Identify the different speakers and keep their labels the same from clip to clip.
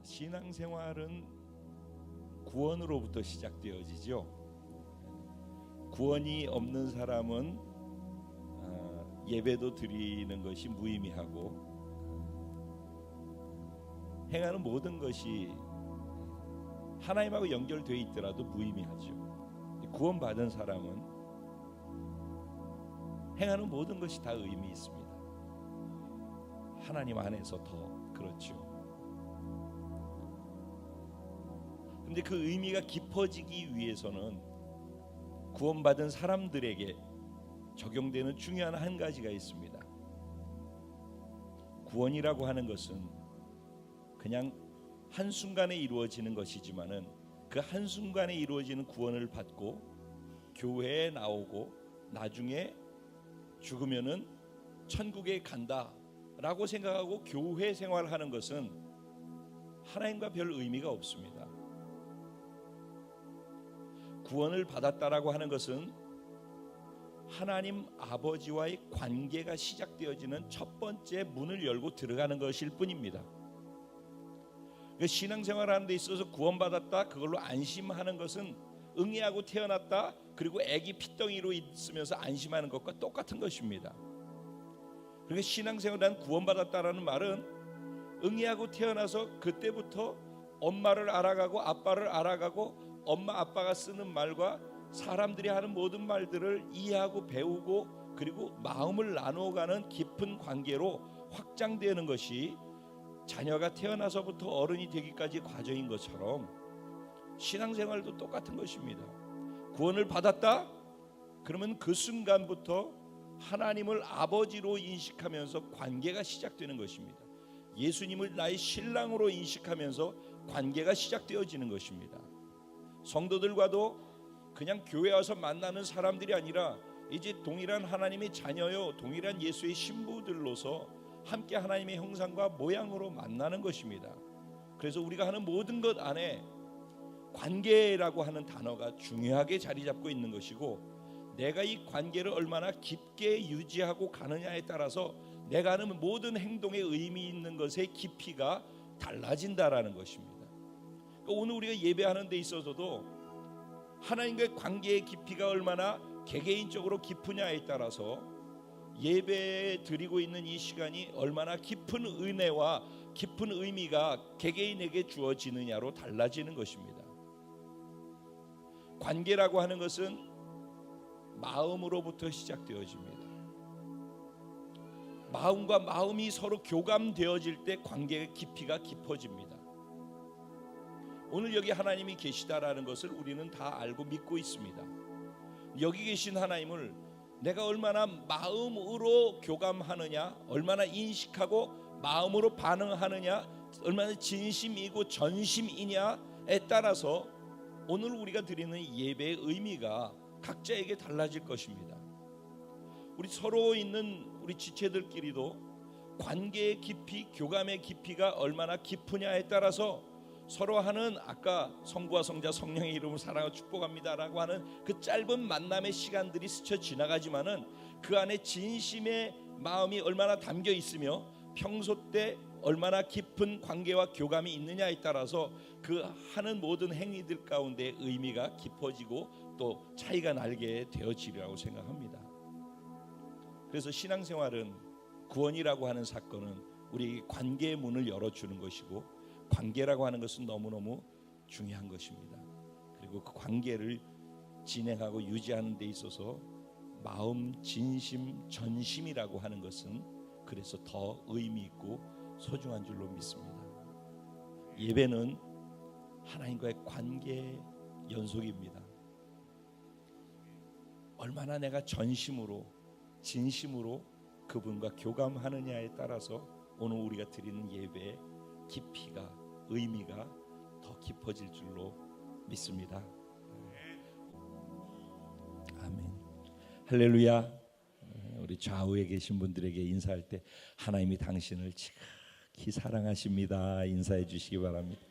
Speaker 1: 신앙생활은 구원으로부터 시작되어지죠. 구원이 없는 사람은 예배도 드리는 것이 무의미하고 행하는 모든 것이 하나님하고 연결되어 있더라도 무의미하죠. 구원받은 사람은 행하는 모든 것이 다 의미 있습니다. 하나님 안에서 더 그렇죠. 근데 그 의미가 깊어지기 위해서는 구원받은 사람들에게 적용되는 중요한 한 가지가 있습니다. 구원이라고 하는 것은 그냥 한순간에 이루어지는 것이지만은 그 한순간에 이루어지는 구원을 받고 교회에 나오고 나중에 죽으면은 천국에 간다라고 생각하고 교회 생활하는 것은 하나님과 별 의미가 없습니다. 구원을 받았다라고 하는 것은 하나님 아버지와의 관계가 시작되어지는 첫 번째 문을 열고 들어가는 것일 뿐입니다. 신앙생활하는 데 있어서 구원받았다 그걸로 안심하는 것은 응애하고 태어났다 그리고 아기 핏덩이로 있으면서 안심하는 것과 똑같은 것입니다. 그러니까 신앙생활은 구원받았다라는 말은 응애하고 태어나서 그때부터 엄마를 알아가고 아빠를 알아가고 엄마 아빠가 쓰는 말과 사람들이 하는 모든 말들을 이해하고 배우고 그리고 마음을 나누어가는 깊은 관계로 확장되는 것이 자녀가 태어나서부터 어른이 되기까지 과정인 것처럼 신앙생활도 똑같은 것입니다. 구원을 받았다? 그러면 그 순간부터 하나님을 아버지로 인식하면서 관계가 시작되는 것입니다. 예수님을 나의 신랑으로 인식하면서 관계가 시작되어지는 것입니다. 성도들과도 그냥 교회 와서 만나는 사람들이 아니라 이제 동일한 하나님의 자녀요 동일한 예수의 신부들로서 함께 하나님의 형상과 모양으로 만나는 것입니다. 그래서 우리가 하는 모든 것 안에 관계라고 하는 단어가 중요하게 자리 잡고 있는 것이고 내가 이 관계를 얼마나 깊게 유지하고 가느냐에 따라서 내가 하는 모든 행동에 의미 있는 것의 깊이가 달라진다라는 것입니다. 그러니까 오늘 우리가 예배하는 데 있어서도 하나님과의 관계의 깊이가 얼마나 개개인적으로 깊으냐에 따라서 예배 드리고 있는 이 시간이 얼마나 깊은 은혜와 깊은 의미가 개개인에게 주어지느냐로 달라지는 것입니다. 관계라고 하는 것은 마음으로부터 시작되어집니다. 마음과 마음이 서로 교감되어질 때 관계의 깊이가 깊어집니다. 오늘 여기 하나님이 계시다라는 것을 우리는 다 알고 믿고 있습니다. 여기 계신 하나님을 내가 얼마나 마음으로 교감하느냐, 얼마나 인식하고 마음으로 반응하느냐, 얼마나 진심이고 전심이냐에 따라서 오늘 우리가 드리는 예배의 의미가 각자에게 달라질 것입니다. 우리 서로 있는 우리 지체들끼리도 관계의 깊이, 교감의 깊이가 얼마나 깊으냐에 따라서 서로 하는 아까 성부와 성자 성령의 이름으로 사랑하고 축복합니다라고 하는 그 짧은 만남의 시간들이 스쳐 지나가지만은 그 안에 진심의 마음이 얼마나 담겨 있으며 평소 때 얼마나 깊은 관계와 교감이 있느냐에 따라서 그 하는 모든 행위들 가운데 의미가 깊어지고 또 차이가 나게 되어지리라고 생각합니다. 그래서 신앙생활은 구원이라고 하는 사건은 우리 관계의 문을 열어주는 것이고 관계라고 하는 것은 너무너무 중요한 것입니다. 그리고 그 관계를 진행하고 유지하는 데 있어서 마음, 진심, 전심이라고 하는 것은 그래서 더 의미 있고 소중한 줄로 믿습니다. 예배는 하나님과의 관계의 연속입니다. 얼마나 내가 전심으로 진심으로 그분과 교감하느냐에 따라서 오늘 우리가 드리는 예배의 깊이가 의미가 더 깊어질 줄로 믿습니다. 아멘. 할렐루야. 우리 좌우에 계신 분들에게 인사할 때 하나님이 당신을 지극히 사랑하십니다 인사해 주시기 바랍니다.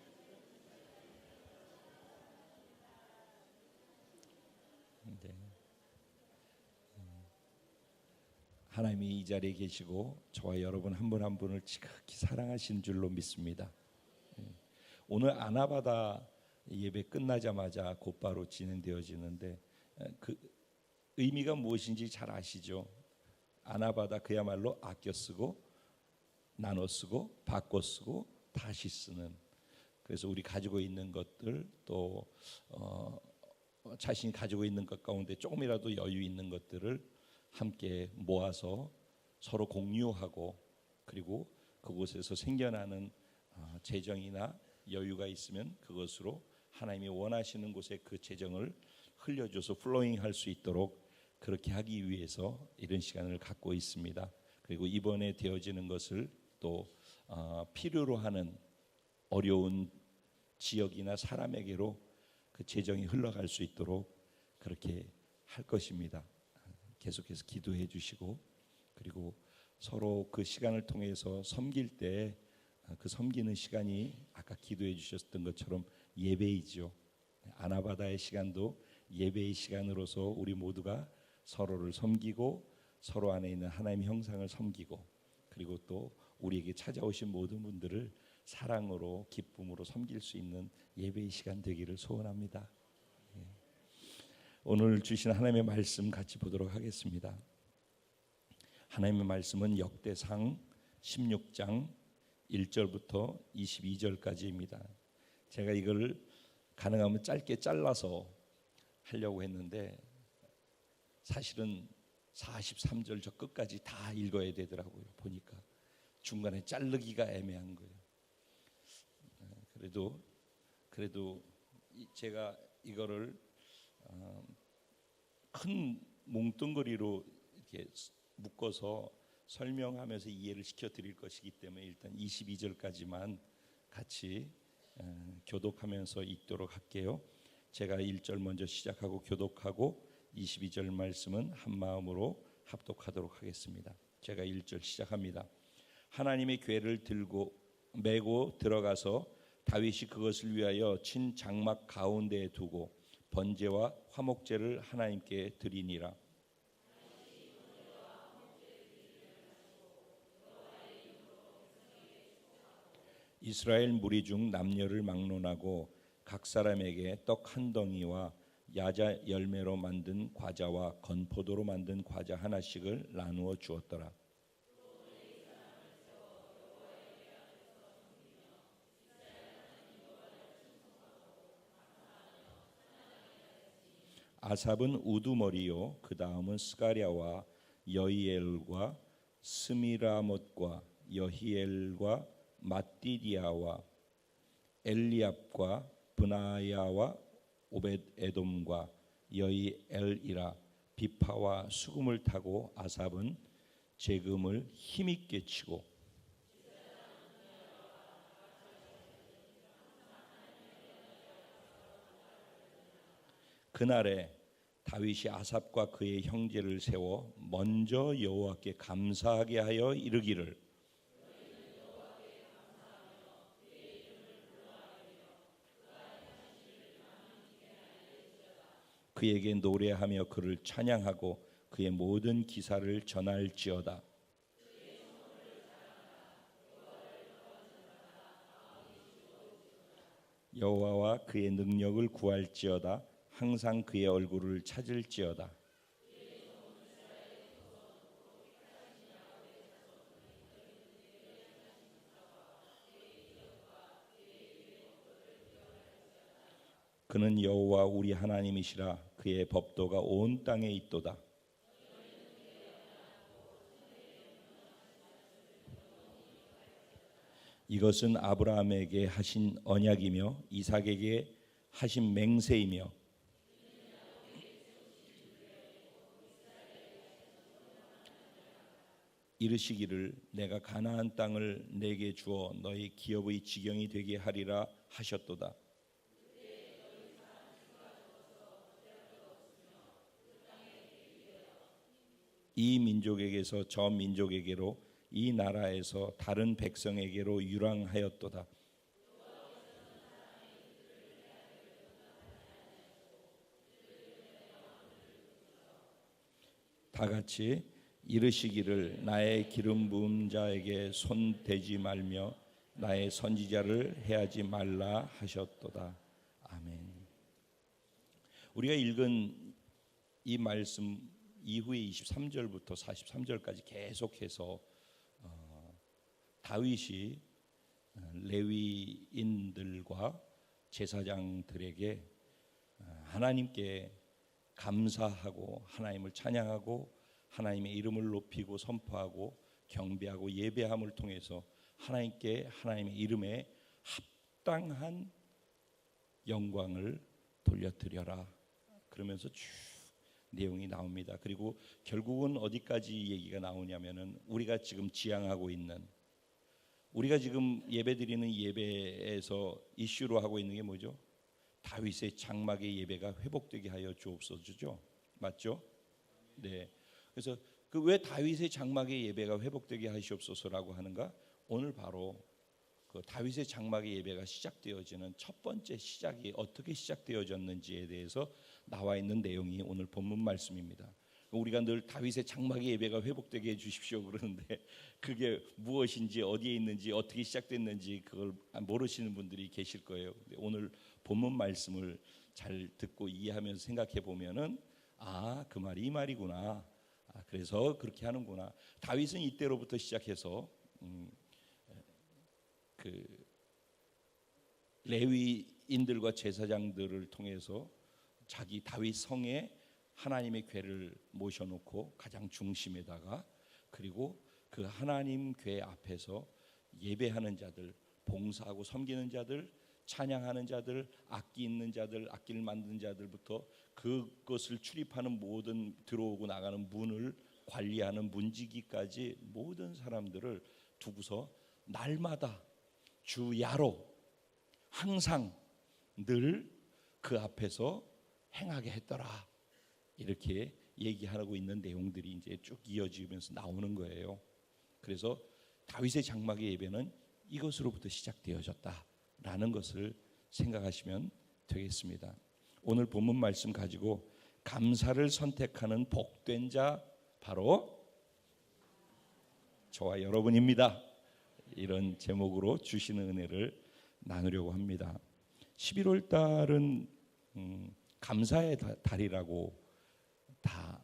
Speaker 1: 하나님이 이 자리에 계시고 저와 여러분 한 분 한 분을 지극히 사랑하신 줄로 믿습니다. 오늘 아나바다 예배 끝나자마자 곧바로 진행되어지는데 그 의미가 무엇인지 잘 아시죠? 아나바다 그야말로 아껴 쓰고 나눠 쓰고 바꿔 쓰고 다시 쓰는. 그래서 우리 가지고 있는 것들 또 자신이 가지고 있는 것 가운데 조금이라도 여유 있는 것들을 함께 모아서 서로 공유하고 그리고 그곳에서 생겨나는 재정이나 여유가 있으면 그것으로 하나님이 원하시는 곳에 그 재정을 흘려줘서 플로잉 할 수 있도록 그렇게 하기 위해서 이런 시간을 갖고 있습니다. 그리고 이번에 되어지는 것을 또 필요로 하는 어려운 지역이나 사람에게로 그 재정이 흘러갈 수 있도록 그렇게 할 것입니다. 계속해서 기도해 주시고 그리고 서로 그 시간을 통해서 섬길 때 그 섬기는 시간이 아까 기도해 주셨던 것처럼 예배이죠. 아나바다의 시간도 예배의 시간으로서 우리 모두가 서로를 섬기고 서로 안에 있는 하나님의 형상을 섬기고 그리고 또 우리에게 찾아오신 모든 분들을 사랑으로 기쁨으로 섬길 수 있는 예배의 시간 되기를 소원합니다. 오늘 주신 하나님의 말씀 같이 보도록 하겠습니다. 하나님의 말씀은 역대상 16장 1절부터 22절까지입니다. 제가 이걸 가능하면 짧게 잘라서 하려고 했는데 사실은 43절 저 끝까지 다 읽어야 되더라고요. 보니까 중간에 자르기가 애매한 거예요. 그래도 제가 이거를 큰 뭉뚱그리로 이렇게 묶어서 설명하면서 이해를 시켜드릴 것이기 때문에 일단 22절까지만 같이 교독하면서 읽도록 할게요. 제가 1절 먼저 시작하고 교독하고 22절 말씀은 한 마음으로 합독하도록 하겠습니다. 제가 1절 시작합니다. 하나님의 궤를 들고 메고 들어가서 다윗이 그것을 위하여 친 장막 가운데에 두고 번제와 화목제를 하나님께 드리니라. 이스라엘 무리 중 남녀를 막론하고 각 사람에게 떡 한 덩이와 야자 열매로 만든 과자와 건포도로 만든 과자 하나씩을 나누어 주었더라. 아삽은 우두머리요 그 다음은 스가랴와 여이엘과 스미라못과 여히엘과 마띠디아와 엘리압과 브나야와 오벳에돔과 여이엘이라. 비파와 수금을 타고 아삽은 재금을 힘있게 치고 그날에 다윗이 아삽과 그의 형제를 세워 먼저 여호와께 감사하게 하여 이르기를 그에게 노래하며 그를 찬양하고 그의 모든 기사를 전할지어다. 여호와와 그의 능력을 구할지어다. 항상 그의 얼굴을 찾을지어다. 그는 여호와 우리 하나님이시라. 그의 법도가 온 땅에 있도다. 이것은 아브라함에게 하신 언약이며 이삭에게 하신 맹세이며 이르시기를 내가 가나안 땅을 내게 주어 너희 기업의 지경이 되게 하리라 하셨도다. 이 민족에게서 저 민족에게로 이 나라에서 다른 백성에게로 유랑하였도다. 다 같이 이르시기를 나의 기름 부은 자에게 손 대지 말며 나의 선지자를 해하지 말라 하셨도다. 아멘. 우리가 읽은 이 말씀 이후에 23절부터 43절까지 계속해서 다윗이 레위인들과 제사장들에게 하나님께 감사하고 하나님을 찬양하고 하나님의 이름을 높이고 선포하고 경배하고 예배함을 통해서 하나님께 하나님의 이름에 합당한 영광을 돌려드려라 그러면서 쭉 내용이 나옵니다. 그리고 결국은 어디까지 얘기가 나오냐면은 우리가 지금 지향하고 있는 우리가 지금 예배드리는 예배에서 이슈로 하고 있는 게 뭐죠? 다윗의 장막의 예배가 회복되게 하여 주옵소서죠. 맞죠? 네. 그래서 그 왜 다윗의 장막의 예배가 회복되게 하시옵소서라고 하는가? 오늘 바로 그 다윗의 장막의 예배가 시작되어지는 첫 번째 시작이 어떻게 시작되어졌는지에 대해서 나와 있는 내용이 오늘 본문 말씀입니다. 우리가 늘 다윗의 장막의 예배가 회복되게 해주십시오 그러는데 그게 무엇인지 어디에 있는지 어떻게 시작됐는지 그걸 모르시는 분들이 계실 거예요. 오늘 본문 말씀을 잘 듣고 이해하면서 생각해 보면은 그 말이 이 말이구나. 그래서 그렇게 하는구나. 다윗은 이때로부터 시작해서 그 레위인들과 제사장들을 통해서 자기 다윗 성에 하나님의 궤를 모셔놓고 가장 중심에다가 그리고 그 하나님 궤 앞에서 예배하는 자들, 봉사하고 섬기는 자들, 찬양하는 자들, 악기 있는 자들, 악기를 만드는 자들부터 그것을 출입하는 모든 들어오고 나가는 문을 관리하는 문지기까지 모든 사람들을 두고서 날마다 주야로 항상 늘 그 앞에서 행하게 했더라. 이렇게 얘기하고 있는 내용들이 이제 쭉 이어지면서 나오는 거예요. 그래서 다윗의 장막의 예배는 이것으로부터 시작되어졌다라는 것을 생각하시면 되겠습니다. 오늘 본문 말씀 가지고 감사를 선택하는 복된 자 바로 저와 여러분입니다. 이런 제목으로 주시는 은혜를 나누려고 합니다. 11월 달은 감사의 달이라고 다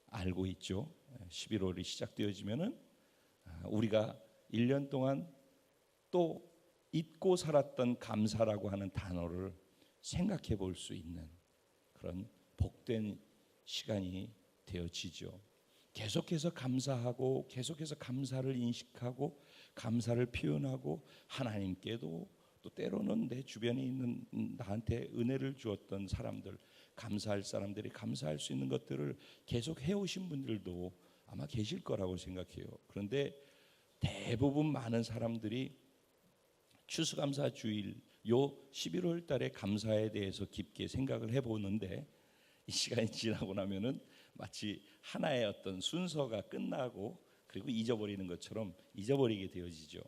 Speaker 1: 알고 있죠. 11월이 시작되어지면은 우리가 1년 동안 또 잊고 살았던 감사라고 하는 단어를 생각해 볼 수 있는 그런 복된 시간이 되어지죠. 계속해서 감사하고 계속해서 감사를 인식하고 감사를 표현하고 하나님께도 또 때로는 내 주변에 있는 나한테 은혜를 주었던 사람들 감사할 사람들이 감사할 수 있는 것들을 계속 해오신 분들도 아마 계실 거라고 생각해요. 그런데 대부분 많은 사람들이 추수감사 주일 요 11월 달에 감사에 대해서 깊게 생각을 해보는데 이 시간이 지나고 나면은 마치 하나의 어떤 순서가 끝나고 그리고 잊어버리는 것처럼 잊어버리게 되어지죠.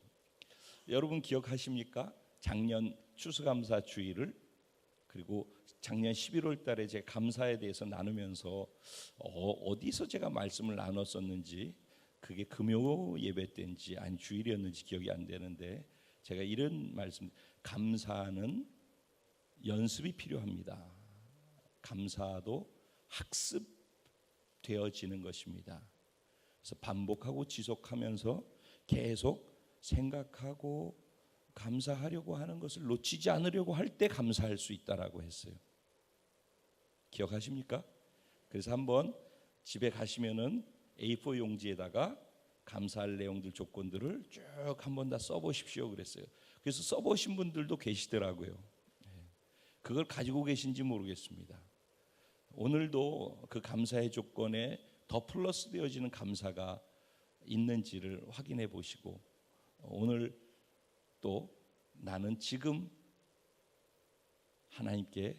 Speaker 1: 여러분 기억하십니까? 작년 추수감사 주일을 그리고 작년 11월 달에 제 감사에 대해서 나누면서 어디서 제가 말씀을 나눴었는지 그게 금요 예배 때인지 아니 주일이었는지 기억이 안 되는데 제가 이런 말씀 감사는 연습이 필요합니다. 감사도 학습되어지는 것입니다. 그래서 반복하고 지속하면서 계속 생각하고 감사하려고 하는 것을 놓치지 않으려고 할 때 감사할 수 있다라고 했어요. 기억하십니까? 그래서 한번 집에 가시면은 A4 용지에다가 감사할 내용들 조건들을 쭉 한번 다 써보십시오 그랬어요. 그래서 써보신 분들도 계시더라고요. 그걸 가지고 계신지 모르겠습니다. 오늘도 그 감사의 조건에 더 플러스 되어지는 감사가 있는지를 확인해 보시고 오늘 또 나는 지금 하나님께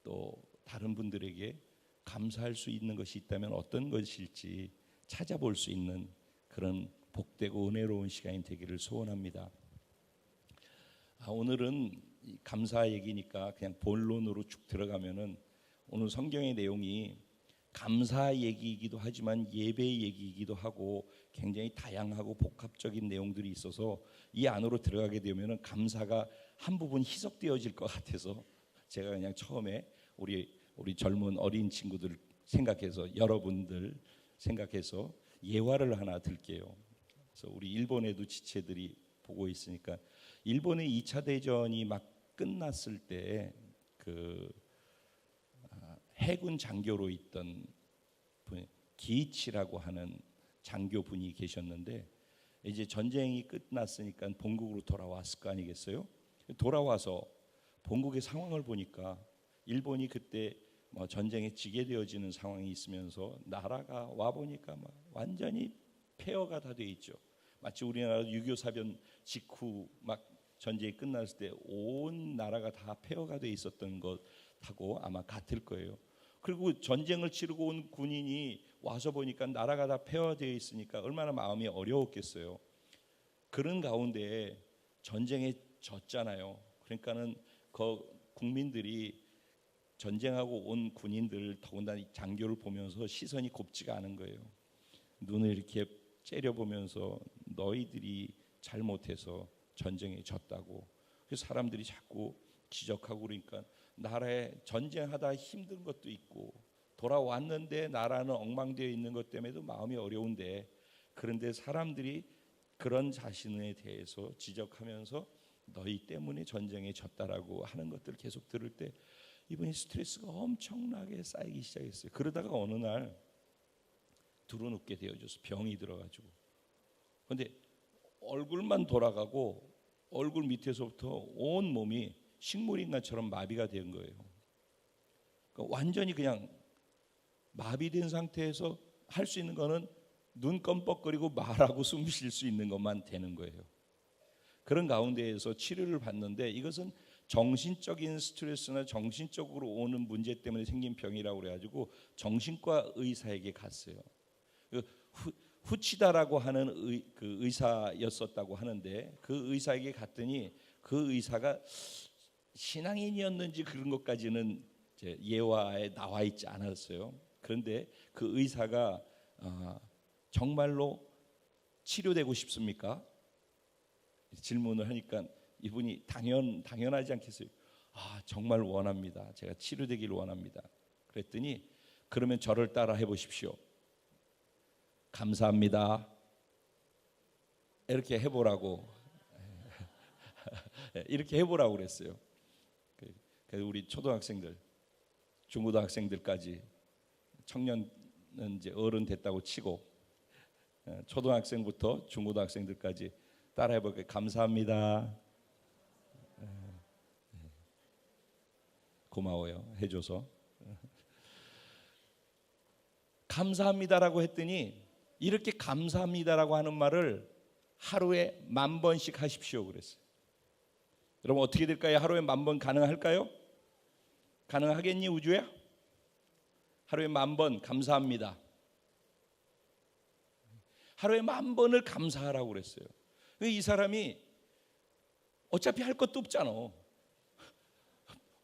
Speaker 1: 또 다른 분들에게 감사할 수 있는 것이 있다면 어떤 것일지 찾아볼 수 있는 그런 복되고 은혜로운 시간이 되기를 소원합니다. 오늘은 감사 얘기니까 그냥 본론으로 쭉 들어가면은 오늘 성경의 내용이 감사 얘기이기도 하지만 예배 얘기이기도 하고 굉장히 다양하고 복합적인 내용들이 있어서 이 안으로 들어가게 되면 감사가 한 부분 희석되어질 것 같아서 제가 그냥 처음에 우리 젊은 어린 친구들 생각해서, 여러분들 생각해서 예화를 하나 들게요. 그래서 우리 일본에도 지체들이 보고 있으니까, 일본의 2차 대전이 막 끝났을 때 그 해군 장교로 있던 분, 기이치라고 하는 장교분이 계셨는데, 이제 전쟁이 끝났으니까 본국으로 돌아왔을 거 아니겠어요? 돌아와서 본국의 상황을 보니까 일본이 그때 뭐 전쟁에 지게 되어지는 상황이 있으면서 나라가 와 보니까 막 완전히 폐허가 다 돼 있죠. 마치 우리나라 6.25 사변 직후 막 전쟁이 끝났을 때 온 나라가 다 폐허가 돼 있었던 것하고 아마 같을 거예요. 그리고 전쟁을 치르고 온 군인이 와서 보니까 나라가 다 폐허되어 있으니까 얼마나 마음이 어려웠겠어요. 그런 가운데 전쟁에 졌잖아요. 그러니까는 그 국민들이 전쟁하고 온 군인들, 더군다나 장교를 보면서 시선이 곱지가 않은 거예요. 눈을 이렇게 째려보면서 너희들이 잘못해서 전쟁에 졌다고. 그래서 사람들이 자꾸 지적하고 그러니까 나라에 전쟁하다 힘든 것도 있고 돌아왔는데 나라는 엉망되어 있는 것 때문에도 마음이 어려운데, 그런데 사람들이 그런 자신에 대해서 지적하면서 너희 때문에 전쟁에 졌다라고 하는 것들을 계속 들을 때 이분이 스트레스가 엄청나게 쌓이기 시작했어요. 그러다가 어느 날 두루눕게 되어져서 병이 들어가지고, 근데 얼굴만 돌아가고 얼굴 밑에서부터 온 몸이 식물인간처럼 마비가 된 거예요. 그러니까 완전히 그냥 마비된 상태에서 할 수 있는 거는 눈 껌뻑거리고 말하고 숨 쉴 수 있는 것만 되는 거예요. 그런 가운데에서 치료를 받는데, 이것은 정신적인 스트레스나 정신적으로 오는 문제 때문에 생긴 병이라고 그래가지고 정신과 의사에게 갔어요. 후치다라고 하는 의사였었다고 하는데, 그 의사에게 갔더니 그 의사가 신앙인이었는지 그런 것까지는 예화에 나와 있지 않았어요. 그런데 그 의사가 정말로 치료되고 싶습니까? 질문을 하니까 이분이 당연하지 않겠어요? 정말 원합니다. 제가 치료되기를 원합니다. 그랬더니 그러면 저를 따라 해보십시오. 감사합니다. 이렇게 해보라고 이렇게 해보라고 그랬어요. 그래서 우리 초등학생들, 중고등학생들까지, 청년은 이제 어른 됐다고 치고 초등학생부터 중고등학생들까지 따라 해볼게요. 감사합니다. 고마워요, 해줘서. 감사합니다라고 했더니, 이렇게 감사합니다라고 하는 말을 하루에 10,000번씩 하십시오 그랬어요. 여러분 어떻게 될까요? 하루에 10,000번 가능할까요? 가능하겠니 우주야? 하루에 10,000번 감사합니다. 하루에 10,000번을 감사하라고 그랬어요. 이 사람이 어차피 할 것도 없잖아.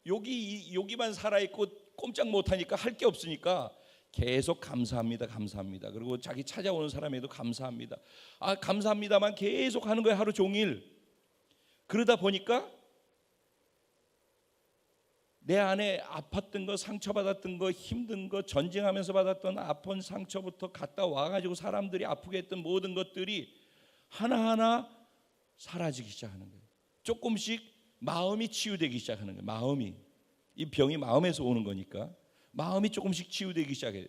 Speaker 1: 여기만 살아있고 꼼짝 못하니까 할 게 없으니까 계속 감사합니다, 감사합니다. 그리고 자기 찾아오는 사람에도 감사합니다. 감사합니다만 계속 하는 거예요, 하루 종일. 그러다 보니까 내 안에 아팠던 거, 상처받았던 거, 힘든 거, 전쟁하면서 받았던 아픈 상처부터 갔다 와가지고 사람들이 아프게 했던 모든 것들이 하나하나 사라지기 시작하는 거예요. 조금씩 마음이 치유되기 시작하는 거예요. 이 병이 마음에서 오는 거니까 마음이 조금씩 치유되기 시작해요.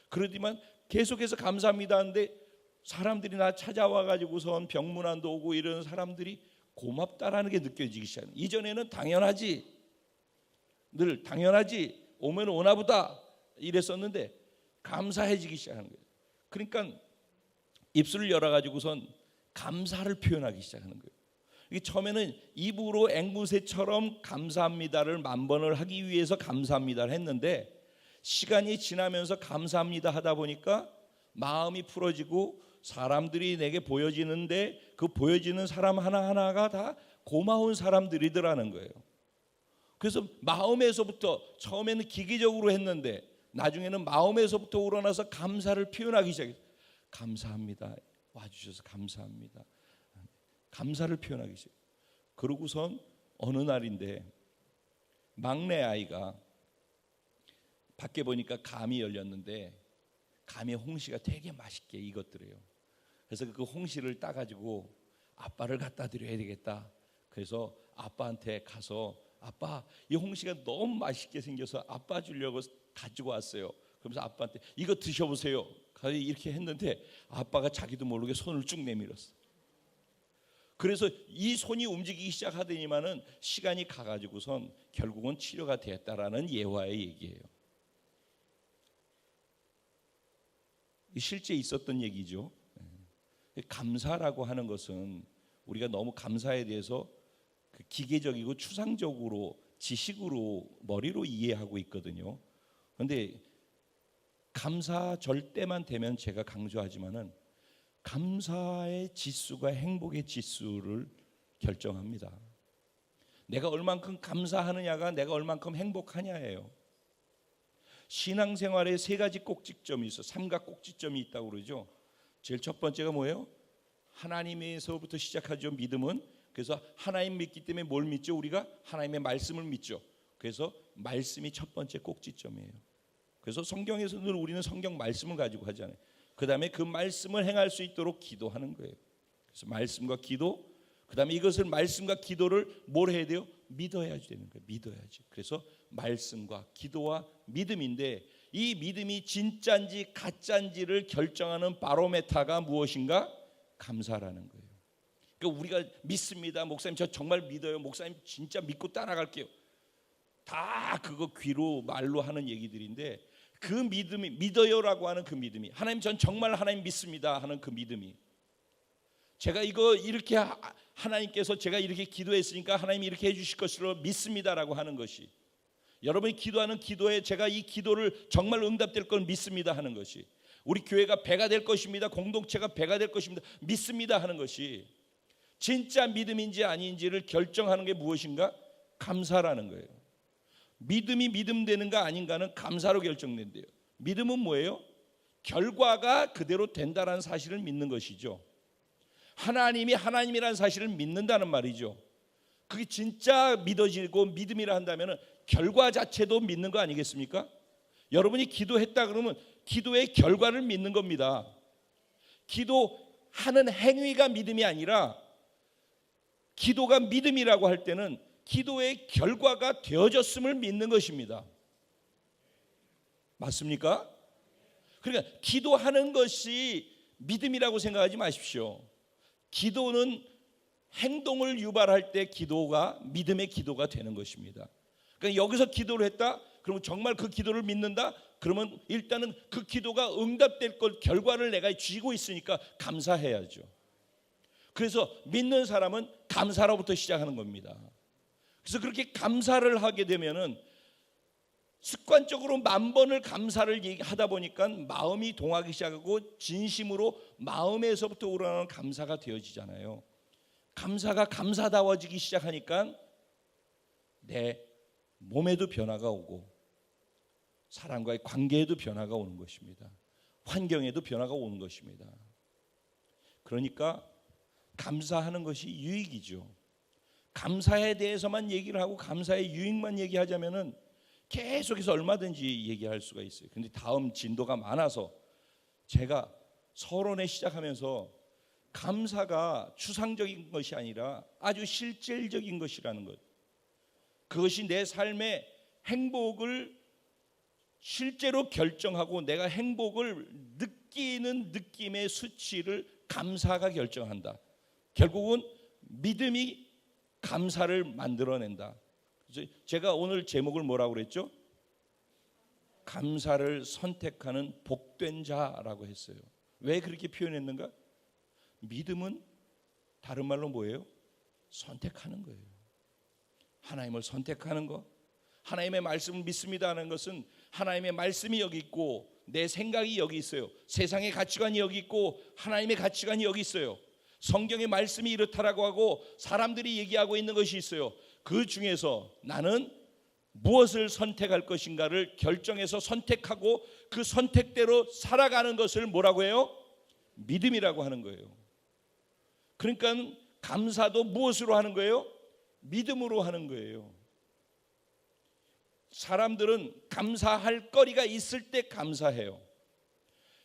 Speaker 1: 그러지만 계속해서 감사합니다 하는데 사람들이 나 찾아와가지고선 병문안도 오고 이런 사람들이 고맙다라는 게 느껴지기 시작해요. 이전에는 늘 당연하지, 오면 오나보다 이랬었는데 감사해지기 시작하는 거예요. 그러니까 입술을 열어가지고선 감사를 표현하기 시작하는 거예요. 이게 처음에는 입으로 앵무새처럼 감사합니다를 10,000번을 하기 위해서 감사합니다를 했는데, 시간이 지나면서 감사합니다 하다 보니까 마음이 풀어지고 사람들이 내게 보여지는데 그 보여지는 사람 하나하나가 다 고마운 사람들이더라는 거예요. 그래서 마음에서부터, 처음에는 기계적으로 했는데 나중에는 마음에서부터 우러나서 감사를 표현하기 시작했어요. 감사합니다. 와주셔서 감사합니다. 감사를 표현하기 시작. 그러고선 어느 날인데 막내 아이가 밖에 보니까 감이 열렸는데 감의 홍시가 되게 맛있게 익었더래요. 그래서 그 홍시를 따가지고 아빠를 갖다 드려야 되겠다. 그래서 아빠한테 가서 아빠, 이 홍시가 너무 맛있게 생겨서 아빠 주려고 가지고 왔어요. 그러면서 아빠한테 이거 드셔보세요. 이렇게 했는데 아빠가 자기도 모르게 손을 쭉 내밀었어. 그래서 이 손이 움직이기 시작하더니만은 시간이 가가지고선 결국은 치료가 됐다라는 예화의 얘기예요. 실제 있었던 얘기죠. 감사라고 하는 것은 우리가 너무 감사에 대해서 기계적이고 추상적으로 지식으로 머리로 이해하고 있거든요. 그런데 감사절 때만 되면 제가 강조하지만은 감사의 지수가 행복의 지수를 결정합니다. 내가 얼만큼 감사하느냐가 내가 얼만큼 행복하냐예요. 신앙생활에 세 가지 꼭지점이 있어. 삼각 꼭지점이 있다고 그러죠. 제일 첫 번째가 뭐예요? 하나님에서부터 시작하죠. 믿음은. 그래서 하나님 믿기 때문에 뭘 믿죠? 우리가 하나님의 말씀을 믿죠. 그래서 말씀이 첫 번째 꼭지점이에요. 그래서 성경에서 늘 우리는 성경 말씀을 가지고 하잖아요. 그 다음에 그 말씀을 행할 수 있도록 기도하는 거예요. 그래서 말씀과 기도, 그 다음에 이것을 말씀과 기도를 뭘 해야 돼요? 믿어야지 되는 거예요. 믿어야지. 그래서 말씀과 기도와 믿음인데 이 믿음이 진짜인지 가짜인지를 결정하는 바로메타가 무엇인가? 감사라는 거예요. 그러니까 우리가 믿습니다. 목사님 저 정말 믿어요. 목사님 진짜 믿고 따라갈게요. 다 그거 귀로 말로 하는 얘기들인데 그 믿음이 믿어요라고 하는 그 믿음이 하나님 전 정말 하나님 믿습니다 하는 그 믿음이 제가 이거 이렇게 하나님께서 제가 이렇게 기도했으니까 하나님이 이렇게 해주실 것으로 믿습니다라고 하는 것이 여러분이 기도하는 기도에 제가 이 기도를 정말 응답될 걸 믿습니다 하는 것이 우리 교회가 배가 될 것입니다. 공동체가 배가 될 것입니다. 믿습니다 하는 것이 진짜 믿음인지 아닌지를 결정하는 게 무엇인가? 감사라는 거예요. 믿음이 믿음되는가 아닌가는 감사로 결정된대요. 믿음은 뭐예요? 결과가 그대로 된다는 사실을 믿는 것이죠. 하나님이 하나님이라는 사실을 믿는다는 말이죠. 그게 진짜 믿어지고 믿음이라 한다면 결과 자체도 믿는 거 아니겠습니까? 여러분이 기도했다 그러면 기도의 결과를 믿는 겁니다. 기도하는 행위가 믿음이 아니라 기도가 믿음이라고 할 때는 기도의 결과가 되어졌음을 믿는 것입니다. 맞습니까? 그러니까 기도하는 것이 믿음이라고 생각하지 마십시오. 기도는 행동을 유발할 때 기도가 믿음의 기도가 되는 것입니다. 그러니까 여기서 기도를 했다? 그러면 정말 그 기도를 믿는다? 그러면 일단은 그 기도가 응답될 것 결과를 내가 쥐고 있으니까 감사해야죠. 그래서 믿는 사람은 감사로부터 시작하는 겁니다. 그래서 그렇게 감사를 하게 되면은 습관적으로 10,000번을 감사를 하다 보니까 마음이 동하기 시작하고 진심으로 마음에서부터 우러나오는 감사가 되어지잖아요. 감사가 감사다워지기 시작하니까 내 몸에도 변화가 오고 사람과의 관계에도 변화가 오는 것입니다. 환경에도 변화가 오는 것입니다. 그러니까 감사하는 것이 유익이죠. 감사에 대해서만 얘기를 하고 감사의 유익만 얘기하자면은 계속해서 얼마든지 얘기할 수가 있어요. 근데 다음 진도가 많아서 제가 서론에 시작하면서 감사가 추상적인 것이 아니라 아주 실질적인 것이라는 것. 그것이 내 삶의 행복을 실제로 결정하고 내가 행복을 느끼는 느낌의 수치를 감사가 결정한다. 결국은 믿음이 감사를 만들어낸다. 제가 오늘 제목을 뭐라고 그랬죠? 감사를 선택하는 복된 자라고 했어요. 왜 그렇게 표현했는가? 믿음은 다른 말로 뭐예요? 선택하는 거예요. 하나님을 선택하는 거. 하나님의 말씀을 믿습니다 하는 것은 하나님의 말씀이 여기 있고 내 생각이 여기 있어요. 세상의 가치관이 여기 있고 하나님의 가치관이 여기 있어요. 성경의 말씀이 이렇다라고 하고 사람들이 얘기하고 있는 것이 있어요. 그 중에서 나는 무엇을 선택할 것인가를 결정해서 선택하고 그 선택대로 살아가는 것을 뭐라고 해요? 믿음이라고 하는 거예요. 그러니까 감사도 무엇으로 하는 거예요? 믿음으로 하는 거예요. 사람들은 감사할 거리가 있을 때 감사해요.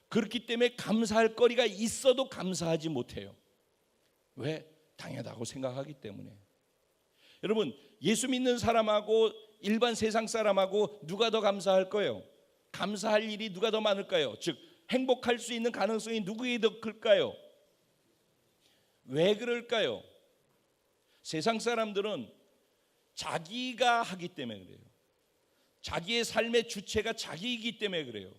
Speaker 1: 그렇기 때문에 감사할 거리가 있어도 감사하지 못해요. 왜? 당연하다고 생각하기 때문에. 여러분, 예수 믿는 사람하고 일반 세상 사람하고 누가 더 감사할 거예요? 감사할 일이 누가 더 많을까요? 즉 행복할 수 있는 가능성이 누구에게 더 클까요? 왜 그럴까요? 세상 사람들은 자기가 하기 때문에 그래요. 자기의 삶의 주체가 자기이기 때문에 그래요.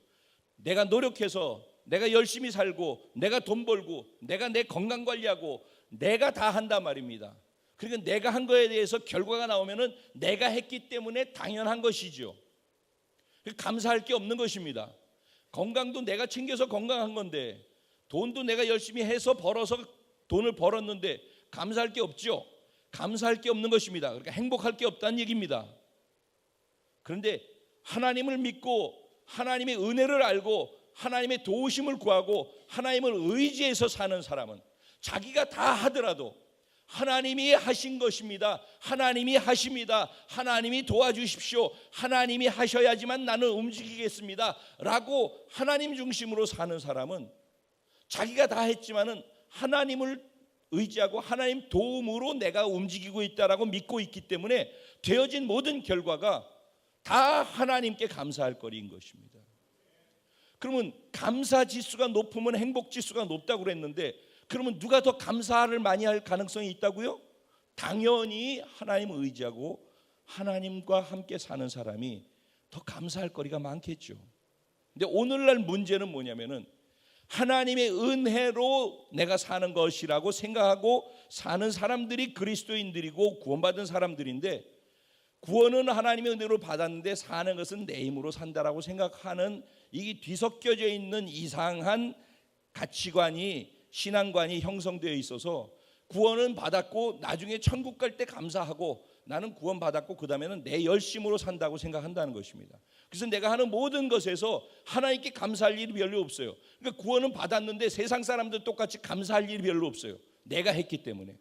Speaker 1: 내가 노력해서, 내가 열심히 살고, 내가 돈 벌고, 내가 내 건강 관리하고, 내가 다 한단 말입니다. 그러니까 내가 한 거에 대해서 결과가 나오면은 내가 했기 때문에 당연한 것이죠. 감사할 게 없는 것입니다. 건강도 내가 챙겨서 건강한 건데, 돈도 내가 열심히 해서 벌어서 돈을 벌었는데 감사할 게 없죠. 감사할 게 없는 것입니다. 그러니까 행복할 게 없다는 얘기입니다. 그런데 하나님을 믿고 하나님의 은혜를 알고 하나님의 도우심을 구하고 하나님을 의지해서 사는 사람은 자기가 다 하더라도 하나님이 하신 것입니다. 하나님이 하십니다. 하나님이 도와주십시오. 하나님이 하셔야지만 나는 움직이겠습니다. 라고 하나님 중심으로 사는 사람은 자기가 다 했지만은 하나님을 의지하고 하나님 도움으로 내가 움직이고 있다라고 믿고 있기 때문에 되어진 모든 결과가 다 하나님께 감사할 거리인 것입니다. 그러면 감사 지수가 높으면 행복 지수가 높다고 그랬는데, 그러면 누가 더 감사를 많이 할 가능성이 있다고요? 당연히 하나님을 의지하고 하나님과 함께 사는 사람이 더 감사할 거리가 많겠죠. 근데 오늘날 문제는 뭐냐면은 하나님의 은혜로 내가 사는 것이라고 생각하고 사는 사람들이 그리스도인들이고 구원받은 사람들인데, 구원은 하나님의 은혜로 받았는데 사는 것은 내 힘으로 산다라고 생각하는 이 뒤섞여져 있는 이상한 가치관이, 신앙관이 형성되어 있어서 구원은 받았고 나중에 천국 갈 때 감사하고 나는 구원 받았고 그 다음에는 내 열심으로 산다고 생각한다는 것입니다. 그래서 내가 하는 모든 것에서 하나님께 감사할 일이 별로 없어요. 그러니까 구원은 받았는데 세상 사람들 똑같이 감사할 일이 별로 없어요. 내가 했기 때문에.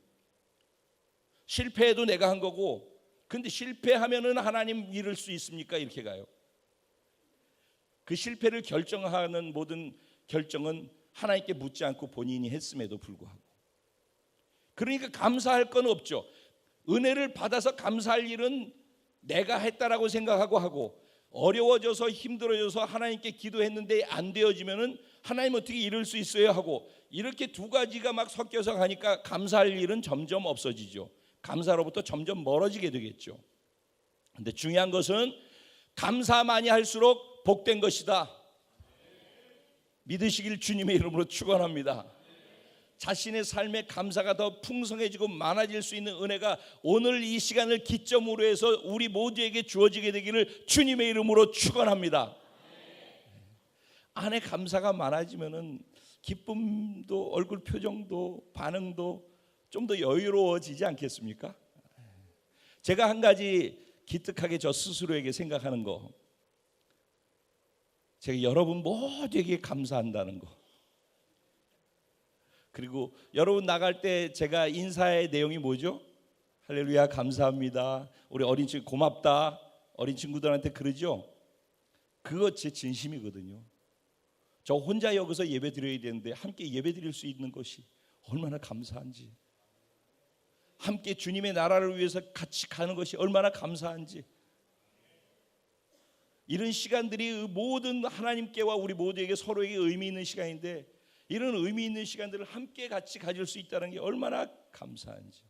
Speaker 1: 실패해도 내가 한 거고, 근데 실패하면은 하나님 잃을 수 있습니까? 이렇게 가요. 그 실패를 결정하는 모든 결정은 하나님께 묻지 않고 본인이 했음에도 불구하고. 그러니까 감사할 건 없죠. 은혜를 받아서 감사할 일은 내가 했다라고 생각하고 하고, 어려워져서 힘들어져서 하나님께 기도했는데 안 되어지면은 하나님 어떻게 이룰 수 있어요 하고, 이렇게 두 가지가 막 섞여서 가니까 감사할 일은 점점 없어지죠. 감사로부터 점점 멀어지게 되겠죠. 근데 중요한 것은 감사 많이 할수록 복된 것이다. 믿으시길 주님의 이름으로 축원합니다. 자신의 삶의 감사가 더 풍성해지고 많아질 수 있는 은혜가 오늘 이 시간을 기점으로 해서 우리 모두에게 주어지게 되기를 주님의 이름으로 축원합니다. 안에 감사가 많아지면은 기쁨도, 얼굴 표정도, 반응도 좀 더 여유로워지지 않겠습니까? 제가 한 가지 기특하게 저 스스로에게 생각하는 거, 제가 여러분 모두에게 감사한다는 거, 그리고 여러분 나갈 때 제가 인사의 내용이 뭐죠? 할렐루야 감사합니다, 우리 어린 친구 고맙다, 어린 친구들한테 그러죠. 그거 제 진심이거든요. 저 혼자 여기서 예배 드려야 되는데 함께 예배 드릴 수 있는 것이 얼마나 감사한지, 함께 주님의 나라를 위해서 같이 가는 것이 얼마나 감사한지, 이런 시간들이 모든 하나님께와 우리 모두에게 서로에게 의미 있는 시간인데, 이런 의미 있는 시간들을 함께 같이 가질 수 있다는 게 얼마나 감사한지.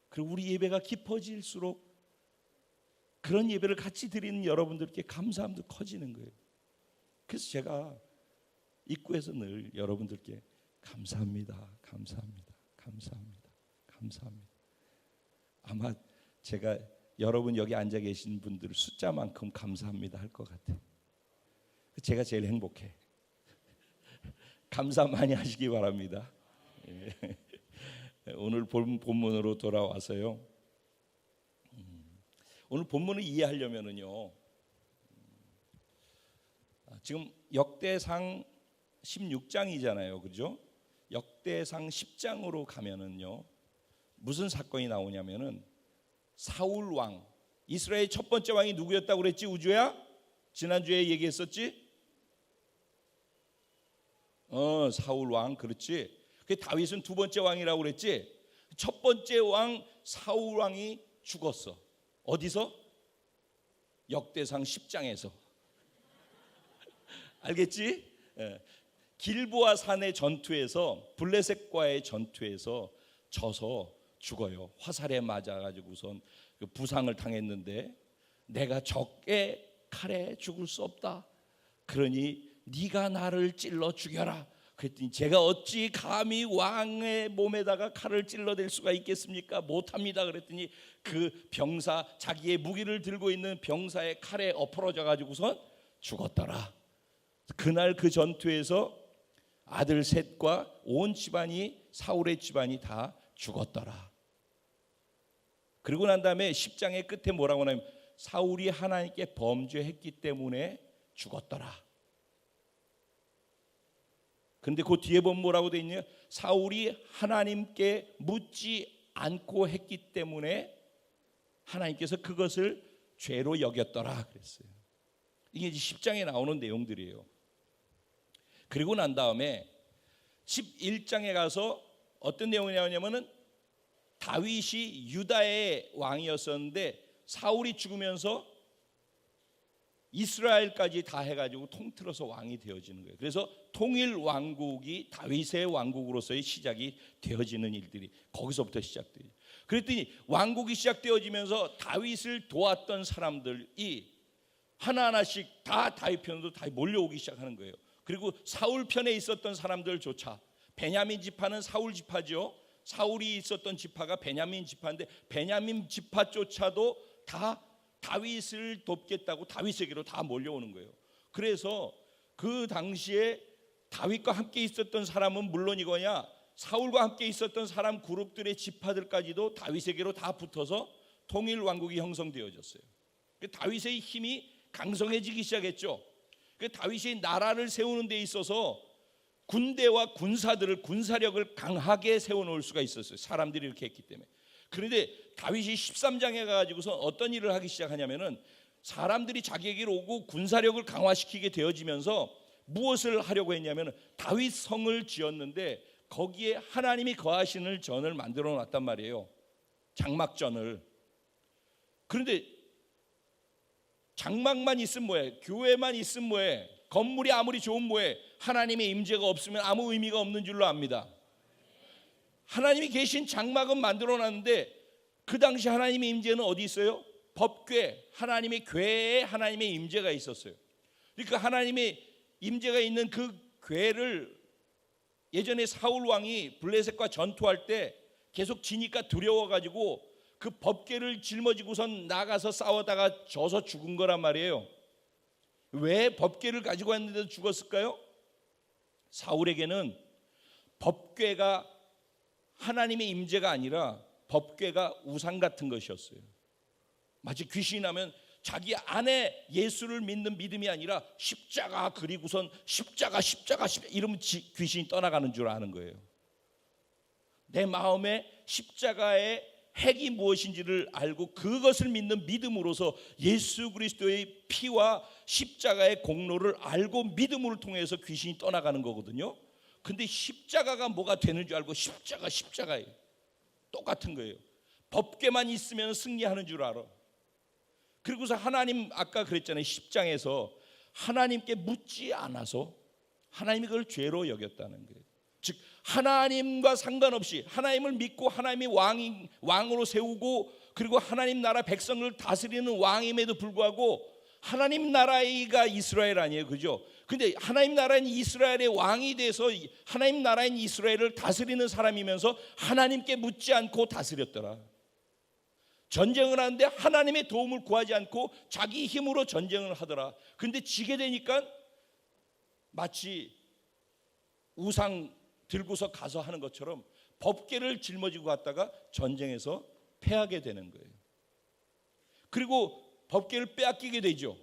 Speaker 1: 그리고 우리 예배가 깊어질수록 그런 예배를 같이 드리는 여러분들께 감사함도 커지는 거예요. 그래서 제가 입구에서 늘 여러분들께 감사합니다, 감사합니다, 감사합니다, 감사합니다. 아마 제가 여러분 여기 앉아 계신 분들 숫자만큼 감사합니다 할 것 같아요. 제가 제일 행복해. 감사 많이 하시기 바랍니다. 오늘 본문으로 돌아와서요. 오늘 본문을 이해하려면은요, 지금 역대상 16장이잖아요. 그죠? 역대상 10장으로 가면은요. 무슨 사건이 나오냐면은 사울 왕, 이스라엘 첫 번째 왕이 누구였다고 그랬지? 우주야? 지난주에 얘기했었지? 사울 왕, 그렇지. 그 다윗은 두 번째 왕이라고 그랬지? 첫 번째 왕 사울 왕이 죽었어. 어디서? 역대상 10장에서. 알겠지? 길보아 산의 전투에서, 블레셋과의 전투에서 져서 죽어요. 화살에 맞아가지고선 부상을 당했는데, 내가 적의 칼에 죽을 수 없다. 그러니 네가 나를 찔러 죽여라. 그랬더니 제가 어찌 감히 왕의 몸에다가 칼을 찔러댈 수가 있겠습니까? 못합니다. 그랬더니 그 병사, 자기의 무기를 들고 있는 병사의 칼에 엎어져 가지고선 죽었더라. 그날 그 전투에서 아들 셋과 온 집안이, 사울의 집안이 다 죽었더라. 그리고 난 다음에 10장의 끝에 뭐라고 하냐면 사울이 하나님께 범죄했기 때문에 죽었더라. 그런데 그 뒤에 보면 뭐라고 돼 있냐? 사울이 하나님께 묻지 않고 했기 때문에 하나님께서 그것을 죄로 여겼더라 그랬어요. 이게 이제 10장에 나오는 내용들이에요. 그리고 난 다음에 11장에 가서 어떤 내용이 나오냐면은 다윗이 유다의 왕이었었는데 사울이 죽으면서 이스라엘까지 다 해가지고 통틀어서 왕이 되어지는 거예요. 그래서 통일 왕국이 다윗의 왕국으로서의 시작이 되어지는 일들이 거기서부터 시작돼요. 그랬더니 왕국이 시작되어지면서 다윗을 도왔던 사람들이 하나하나씩 다 다윗 편으로 다 몰려오기 시작하는 거예요. 그리고 사울 편에 있었던 사람들조차, 베냐민 지파는 사울 지파죠. 사울이 있었던 지파가 베냐민 지파인데 베냐민 지파조차도 다 다윗을 돕겠다고 다윗에게로 다 몰려오는 거예요. 그래서 그 당시에 다윗과 함께 있었던 사람은 물론이거냐, 사울과 함께 있었던 사람 그룹들의 지파들까지도 다윗에게로 다 붙어서 통일 왕국이 형성되어졌어요. 다윗의 힘이 강성해지기 시작했죠. 다윗이 나라를 세우는 데 있어서 군대와 군사력을 강하게 세워놓을 수가 있었어요. 사람들이 이렇게 했기 때문에. 그런데 다윗이 13장에 가지고서 어떤 일을 하기 시작하냐면은 사람들이 자기에게로 오고 군사력을 강화시키게 되어지면서 무엇을 하려고 했냐면은 다윗 성을 지었는데 거기에 하나님이 거하시는 전을 만들어 놨단 말이에요. 장막전을. 그런데 장막만 있으면 뭐해? 교회만 있으면 뭐해? 건물이 아무리 좋으면 뭐해? 하나님의 임재가 없으면 아무 의미가 없는 줄로 압니다. 하나님이 계신 장막은 만들어놨는데 그 당시 하나님의 임재는 어디 있어요? 법궤, 하나님의 궤에 하나님의 임재가 있었어요. 그러니까 하나님의 임재가 있는 그 궤를 예전에 사울 왕이 블레셋과 전투할 때 계속 지니까 두려워가지고 그 법궤를 짊어지고선 나가서 싸우다가 져서 죽은 거란 말이에요. 왜 법궤를 가지고 왔는데도 죽었을까요? 사울에게는 법궤가 하나님의 임재가 아니라 법궤가 우상 같은 것이었어요. 마치 귀신이 나면 자기 안에 예수를 믿는 믿음이 아니라 십자가, 그리고선 십자가 이러면 귀신이 떠나가는 줄 아는 거예요. 내 마음에 십자가의 핵이 무엇인지를 알고 그것을 믿는 믿음으로서 예수 그리스도의 피와 십자가의 공로를 알고 믿음을 통해서 귀신이 떠나가는 거거든요. 근데 십자가가 뭐가 되는 줄 알고 십자가예요. 똑같은 거예요. 법궤만 있으면 승리하는 줄 알아. 그리고서 하나님, 아까 그랬잖아요. 10장에서 하나님께 묻지 않아서 하나님이 그걸 죄로 여겼다는 거예요. 즉 하나님과 상관없이 하나님을 믿고 하나님이 왕으로 세우고 그리고 하나님 나라 백성을 다스리는 왕임에도 불구하고 하나님 나라가 이스라엘 아니에요, 그죠? 근데 하나님 나라인 이스라엘의 왕이 돼서 하나님 나라인 이스라엘을 다스리는 사람이면서 하나님께 묻지 않고 다스렸더라. 전쟁을 하는데 하나님의 도움을 구하지 않고 자기 힘으로 전쟁을 하더라. 근데 지게 되니까 마치 우상 들고서 가서 하는 것처럼 법궤를 짊어지고 갔다가 전쟁에서 패하게 되는 거예요. 그리고 법궤를 빼앗기게 되죠.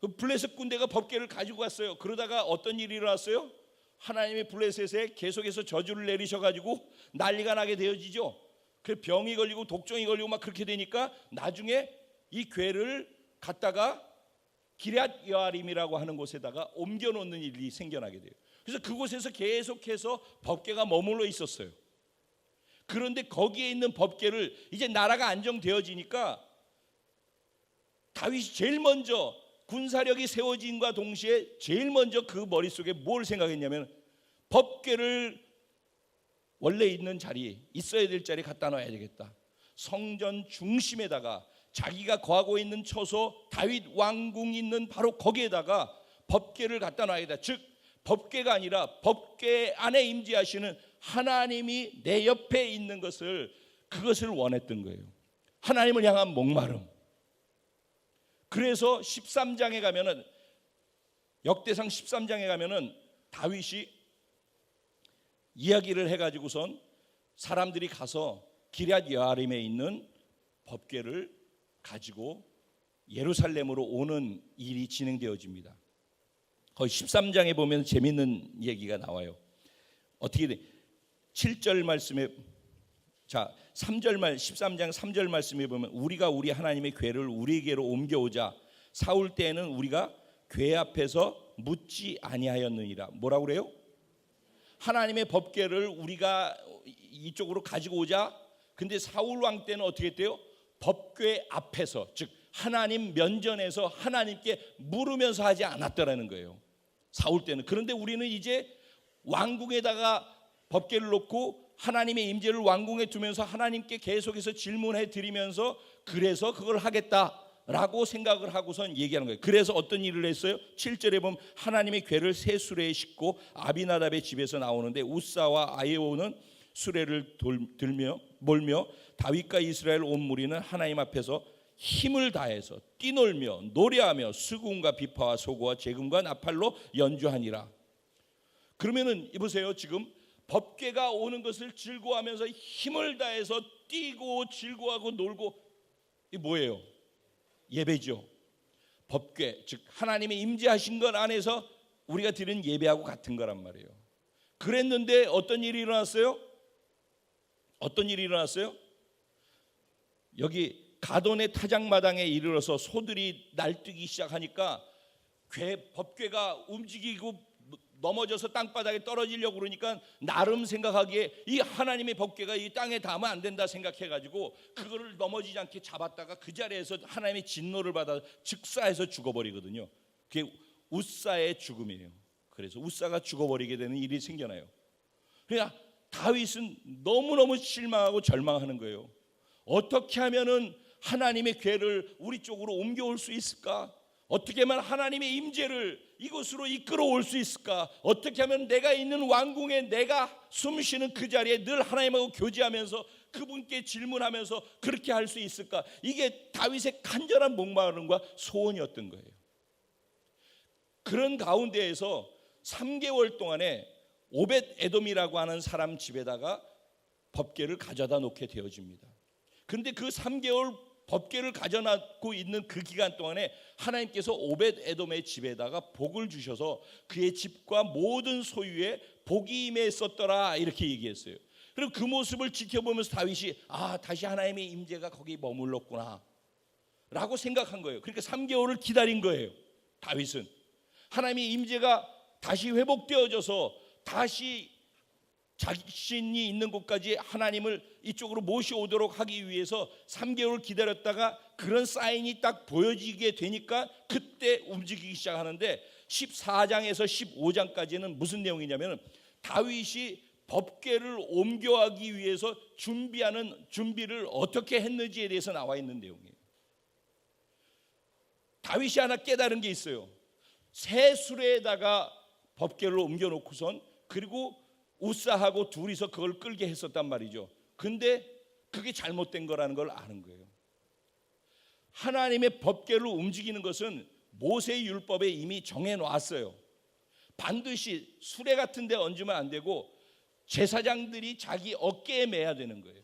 Speaker 1: 그 블레셋 군대가 법궤를 가지고 갔어요. 그러다가 어떤 일이 일어났어요? 하나님의 블레셋에 계속해서 저주를 내리셔가지고 난리가 나게 되어지죠. 그 병이 걸리고 독종이 걸리고 막 그렇게 되니까 나중에 이 궤를 갖다가 기럇 여아림이라고 하는 곳에다가 옮겨놓는 일이 생겨나게 돼요. 그래서 그곳에서 계속해서 법궤가 머물러 있었어요. 그런데 거기에 있는 법궤를 이제 나라가 안정되어지니까 다윗이 제일 먼저 군사력이 세워진과 동시에 제일 먼저 그 머릿속에 뭘 생각했냐면 법궤를 원래 있는 자리, 있어야 될 자리에 갖다 놔야 되겠다. 성전 중심에다가 자기가 거하고 있는 처소 다윗 왕궁이 있는 바로 거기에다가 법궤를 갖다 놔야겠다. 즉 법궤가 아니라 법궤 안에 임재하시는 하나님이 내 옆에 있는 그것을 원했던 거예요. 하나님을 향한 목마름. 그래서 13장에 가면은, 역대상 13장에 가면은 다윗이 이야기를 해가지고선 사람들이 가서 기럇 여아림에 있는 법궤를 가지고 예루살렘으로 오는 일이 진행되어집니다. 거의 13장에 보면 재밌는 얘기가 나와요. 어떻게 돼? 7절 말씀에, 자 3절 말 13장 3절 말씀에 보면 우리가 우리 하나님의 궤를 우리에게로 옮겨오자 사울 때에는 우리가 궤 앞에서 묻지 아니하였느니라. 뭐라고 그래요? 하나님의 법궤를 우리가 이쪽으로 가지고 오자. 근데 사울 왕 때는 어떻게 했대요? 법궤 앞에서, 즉 하나님 면전에서 하나님께 물으면서 하지 않았더라는 거예요, 사울 때는. 그런데 우리는 이제 왕궁에다가 법궤를 놓고 하나님의 임재를 왕궁에 두면서 하나님께 계속해서 질문해 드리면서 그래서 그걸 하겠다라고 생각을 하고선 얘기하는 거예요. 그래서 어떤 일을 했어요? 7절에 보면 하나님의 궤를 새 수레에 싣고 아비나답의 집에서 나오는데 우사와 아히오는 수레를 몰며 다윗과 이스라엘 온 무리는 하나님 앞에서 힘을 다해서 뛰놀며 노래하며 수금과 비파와 소고와 재금과 나팔로 연주하니라. 그러면은 보세요, 지금 법궤가 오는 것을 즐거워하면서 힘을 다해서 뛰고 즐거워하고 놀고, 이 뭐예요? 예배죠. 법궤, 즉 하나님의 임재하신 것 안에서 우리가 드리는 예배하고 같은 거란 말이에요. 그랬는데 어떤 일이 일어났어요? 어떤 일이 일어났어요? 여기 가돈의 타작마당에 이르러서 소들이 날뛰기 시작하니까 법궤가 움직이고 넘어져서 땅바닥에 떨어지려고 그러니까 나름 생각하기에 이 하나님의 법궤가 이 땅에 닿으면 안 된다 생각해가지고 그거를 넘어지지 않게 잡았다가 그 자리에서 하나님의 진노를 받아 즉사해서 죽어버리거든요. 그게 우사의 죽음이에요. 그래서 우사가 죽어버리게 되는 일이 생겨나요. 그러니까 다윗은 너무너무 실망하고 절망하는 거예요. 어떻게 하면은 하나님의 궤를 우리 쪽으로 옮겨올 수 있을까? 어떻게 하면 하나님의 임재를 이곳으로 이끌어올 수 있을까? 어떻게 하면 내가 있는 왕궁에 내가 숨쉬는 그 자리에 늘 하나님하고 교제하면서 그분께 질문하면서 그렇게 할 수 있을까? 이게 다윗의 간절한 목마름과 소원이었던 거예요. 그런 가운데에서 3개월 동안에 오벳 에돔이라고 하는 사람 집에다가 법궤를 가져다 놓게 되어집니다. 그런데 그 3개월 법궤를 가져놓고 있는 그 기간 동안에 하나님께서 오벳 에돔의 집에다가 복을 주셔서 그의 집과 모든 소유에 복이 임했었더라, 이렇게 얘기했어요. 그리고 그 모습을 지켜보면서 다윗이 다시 하나님의 임재가 거기 머물렀구나 라고 생각한 거예요. 그러니까 3개월을 기다린 거예요. 다윗은 하나님의 임재가 다시 회복되어져서 다시 자신이 있는 곳까지 하나님을 이쪽으로 모셔오도록 하기 위해서 3개월 기다렸다가 그런 사인이 딱 보여지게 되니까 그때 움직이기 시작하는데 14장에서 15장까지는 무슨 내용이냐면 다윗이 법궤를 옮겨가기 위해서 준비를 어떻게 했는지에 대해서 나와 있는 내용이에요. 다윗이 하나 깨달은 게 있어요. 새 수레에다가 법궤를 옮겨놓고선 그리고 우사하고 둘이서 그걸 끌게 했었단 말이죠. 근데 그게 잘못된 거라는 걸 아는 거예요. 하나님의 법궤를 움직이는 것은 모세의 율법에 이미 정해놨어요. 반드시 수레 같은 데 얹으면 안 되고 제사장들이 자기 어깨에 매야 되는 거예요.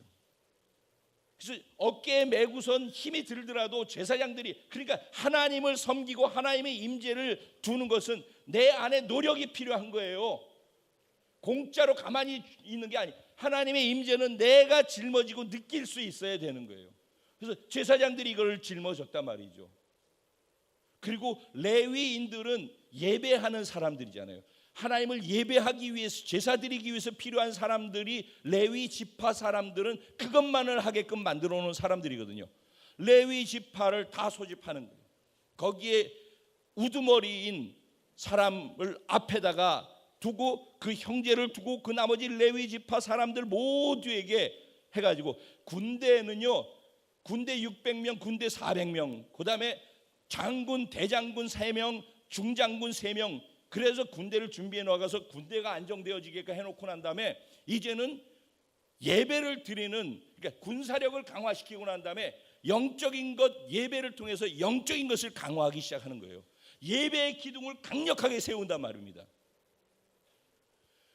Speaker 1: 그래서 어깨에 매고선 힘이 들더라도 제사장들이, 그러니까 하나님을 섬기고 하나님의 임재를 두는 것은 내 안에 노력이 필요한 거예요. 공짜로 가만히 있는 게 아니, 하나님의 임재는 내가 짊어지고 느낄 수 있어야 되는 거예요. 그래서 제사장들이 이걸 짊어졌단 말이죠. 그리고 레위인들은 예배하는 사람들이잖아요. 하나님을 예배하기 위해서, 제사 드리기 위해서 필요한 사람들이, 레위 지파 사람들은 그것만을 하게끔 만들어 놓은 사람들이거든요. 레위 지파를 다 소집하는 거예요. 거기에 우두머리인 사람을 앞에다가 두고, 그 형제를 두고, 그 나머지 레위 지파 사람들 모두에게 해가지고, 군대는요, 군대 600명, 군대 400명, 그 다음에 장군, 대장군 3명, 중장군 3명, 그래서 군대를 준비해 놓아서 군대가 안정되어지게끔 해놓고 난 다음에 이제는 예배를 드리는, 그러니까 군사력을 강화시키고 난 다음에 영적인 것, 예배를 통해서 영적인 것을 강화하기 시작하는 거예요. 예배의 기둥을 강력하게 세운단 말입니다.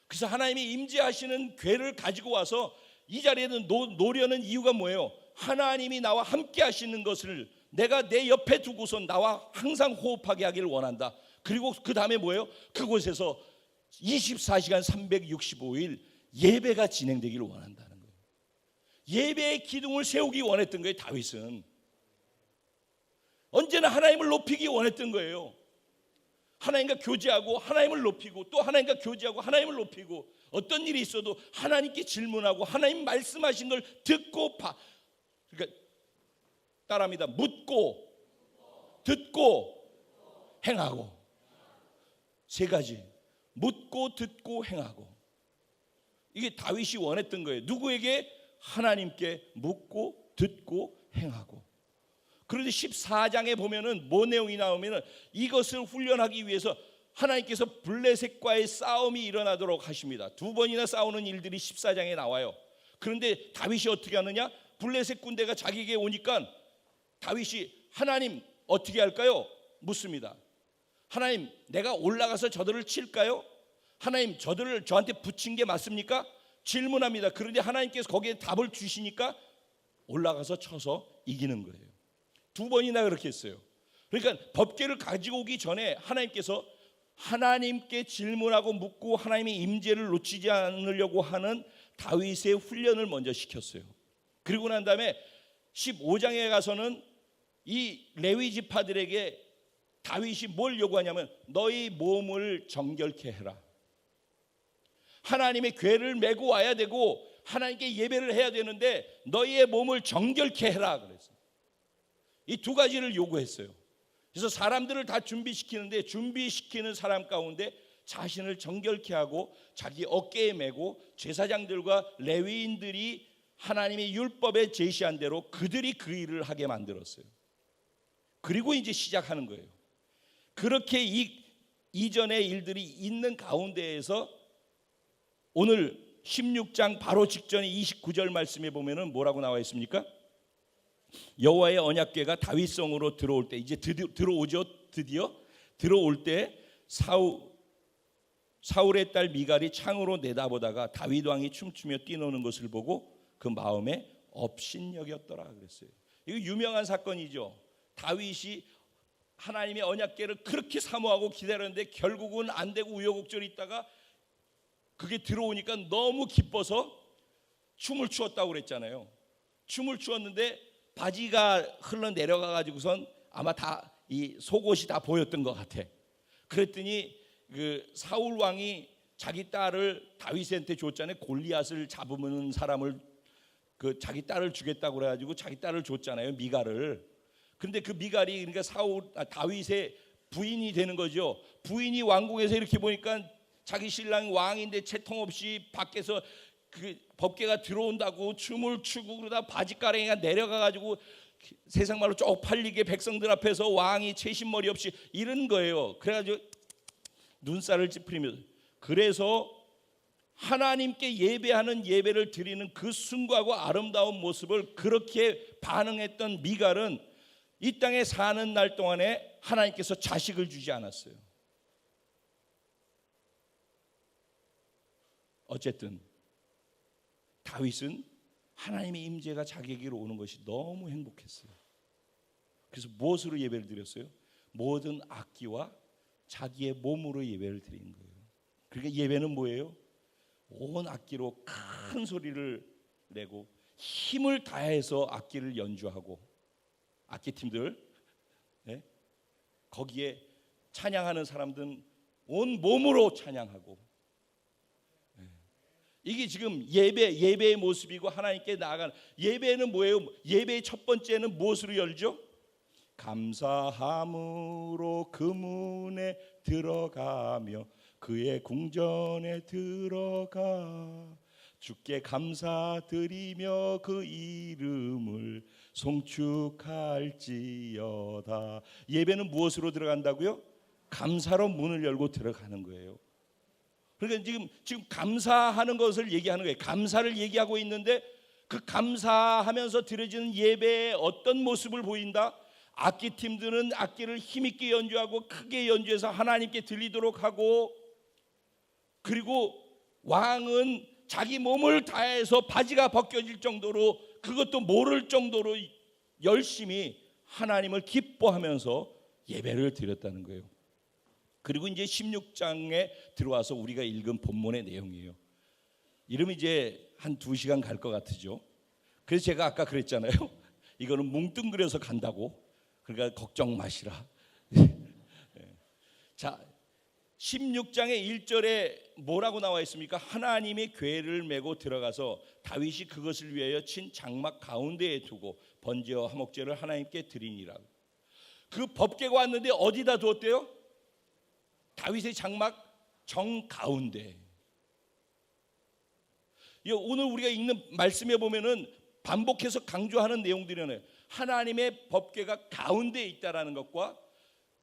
Speaker 1: 그래서 하나님이 임재하시는 궤를 가지고 와서 이 자리에는 놓으려는 이유가 뭐예요? 하나님이 나와 함께 하시는 것을 내가 내 옆에 두고서 나와 항상 호흡하게 하기를 원한다. 그리고 그 다음에 뭐예요? 그곳에서 24시간 365일 예배가 진행되기를 원한다는 거예요. 예배의 기둥을 세우기 원했던 거예요. 다윗은 언제나 하나님을 높이기 원했던 거예요. 하나님과 교제하고 하나님을 높이고, 또 하나님과 교제하고 하나님을 높이고, 어떤 일이 있어도 하나님께 질문하고 하나님 말씀하신 걸 듣고 그러니까 따라합니다. 묻고, 듣고, 행하고. 세 가지. 묻고, 듣고, 행하고. 이게 다윗이 원했던 거예요. 누구에게? 하나님께 묻고, 듣고, 행하고. 그런데 14장에 보면은 뭐 내용이 나오면은 이것을 훈련하기 위해서 하나님께서 블레셋과의 싸움이 일어나도록 하십니다. 2번이나 싸우는 일들이 14장에 나와요. 그런데 다윗이 어떻게 하느냐? 블레셋 군대가 자기에게 오니까 다윗이 하나님 어떻게 할까요? 묻습니다. 하나님, 내가 올라가서 저들을 칠까요? 하나님, 저들을 저한테 붙인 게 맞습니까? 질문합니다. 그런데 하나님께서 거기에 답을 주시니까 올라가서 쳐서 이기는 거예요. 2번이나 그렇게 했어요. 그러니까 법궤를 가지고 오기 전에 하나님께서 하나님께 질문하고 묻고 하나님의 임재를 놓치지 않으려고 하는 다윗의 훈련을 먼저 시켰어요. 그리고 난 다음에 15장에 가서는 이 레위 지파들에게 다윗이 뭘 요구하냐면 너희 몸을 정결케 해라. 하나님의 궤를 메고 와야 되고 하나님께 예배를 해야 되는데 너희의 몸을 정결케 해라 그랬어요. 이 2가지를 요구했어요. 그래서 사람들을 다 준비시키는데, 준비시키는 사람 가운데 자신을 정결케 하고 자기 어깨에 메고 제사장들과 레위인들이 하나님의 율법에 제시한 대로 그들이 그 일을 하게 만들었어요. 그리고 이제 시작하는 거예요. 그렇게 이전의 일들이 있는 가운데에서 오늘 16장 바로 직전에 29절 말씀에 보면은 뭐라고 나와 있습니까? 여호와의 언약궤가 다윗성으로 들어올 때, 이제 드디어 들어올 때 사울의 딸 미갈이 창으로 내다보다가 다윗 왕이 춤추며 뛰노는 것을 보고 그 마음에 업신여겼더라 그랬어요. 이거 유명한 사건이죠. 다윗이 하나님의 언약궤를 그렇게 사모하고 기다렸는데 결국은 안 되고 우여곡절이 있다가 그게 들어오니까 너무 기뻐서 춤을 추었다고 그랬잖아요. 춤을 추었는데 바지가 흘러내려가 가지고선 아마 다 이 속옷이 다 보였던 것 같아. 그랬더니 그 사울 왕이 자기 딸을 다윗한테 줬잖아요. 골리앗을 잡으면 사람을 그 자기 딸을 주겠다고 그래가지고 자기 딸을 줬잖아요. 미갈을. 그런데 그 미갈이 그러니까 다윗의 부인이 되는 거죠. 부인이 왕궁에서 이렇게 보니까 자기 신랑이 왕인데 채통 없이 밖에서 그 법궤가 들어온다고 춤을 추고 그러다 바지가랑이가 내려가가지고 세상 말로 쪽팔리게 백성들 앞에서 왕이 채신머리 없이 이런 거예요. 그래가지고 눈살을 찌푸리면서, 그래서 하나님께 예배하는 예배를 드리는 그 숭고하고 아름다운 모습을 그렇게 반응했던 미갈은 이 땅에 사는 날 동안에 하나님께서 자식을 주지 않았어요. 어쨌든 다윗은 하나님의 임재가 자기에게로 오는 것이 너무 행복했어요. 그래서 무엇으로 예배를 드렸어요? 모든 악기와 자기의 몸으로 예배를 드리는 거예요. 그러니까 예배는 뭐예요? 온 악기로 큰 소리를 내고 힘을 다해서 악기를 연주하고 악기팀들 거기에 찬양하는 사람들은 온 몸으로 찬양하고 이게 지금 예배의 모습이고 하나님께 나아가는 예배는 뭐예요? 예배의 첫 번째는 무엇으로 열죠? 감사함으로 그 문에 들어가며 그의 궁전에 들어가 주께 감사드리며 그 이름을 송축할지어다. 예배는 무엇으로 들어간다고요? 감사로 문을 열고 들어가는 거예요. 그러니까 지금 감사하는 것을 얘기하는 거예요. 감사를 얘기하고 있는데 그 감사하면서 드려지는 예배의 어떤 모습을 보인다? 악기팀들은 악기를 힘있게 연주하고 크게 연주해서 하나님께 들리도록 하고, 그리고 왕은 자기 몸을 다해서 바지가 벗겨질 정도로, 그것도 모를 정도로 열심히 하나님을 기뻐하면서 예배를 드렸다는 거예요. 그리고 이제 16장에 들어와서 우리가 읽은 본문의 내용이에요. 이러면 이제 한 2시간 갈 것 같으죠. 그래서 제가 아까 그랬잖아요. 이거는 뭉뚱그려서 간다고. 그러니까 걱정 마시라. 자, 16장의 1절에 뭐라고 나와 있습니까? 하나님의 궤를 메고 들어가서 다윗이 그것을 위하여 친 장막 가운데에 두고 번제와 화목제를 하나님께 드리니라. 그 법궤가 왔는데 어디다 두었대요? 다윗의 장막 정 가운데. 오늘 우리가 읽는 말씀에 보면은 반복해서 강조하는 내용들이네요. 하나님의 법궤가 가운데에 있다라는 것과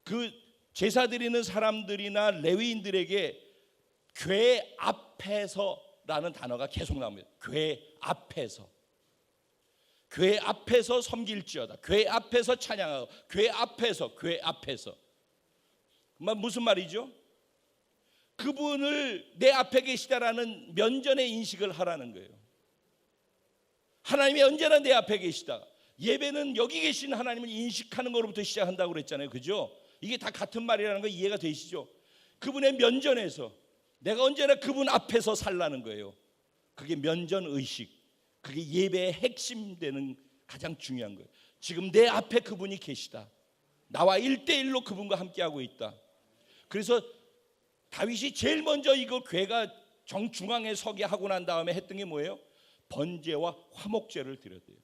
Speaker 1: 그 제사 드리는 사람들이나 레위인들에게 궤 앞에서라는 단어가 계속 나옵니다. 궤 앞에서. 궤 앞에서 섬길지어다. 궤 앞에서 찬양하고 궤 앞에서. 무슨 말이죠? 그분을 내 앞에 계시다라는 면전의 인식을 하라는 거예요. 하나님이 언제나 내 앞에 계시다. 예배는 여기 계신 하나님을 인식하는 것으로부터 시작한다고 그랬잖아요. 그죠? 이게 다 같은 말이라는 거 이해가 되시죠? 그분의 면전에서 내가 언제나 그분 앞에서 살라는 거예요. 그게 면전의식, 그게 예배의 핵심 되는 가장 중요한 거예요. 지금 내 앞에 그분이 계시다. 나와 1대1로 그분과 함께하고 있다. 그래서 다윗이 제일 먼저 이거 궤가 정중앙에 서게 하고 난 다음에 했던 게 뭐예요? 번제와 화목제를 드렸대요.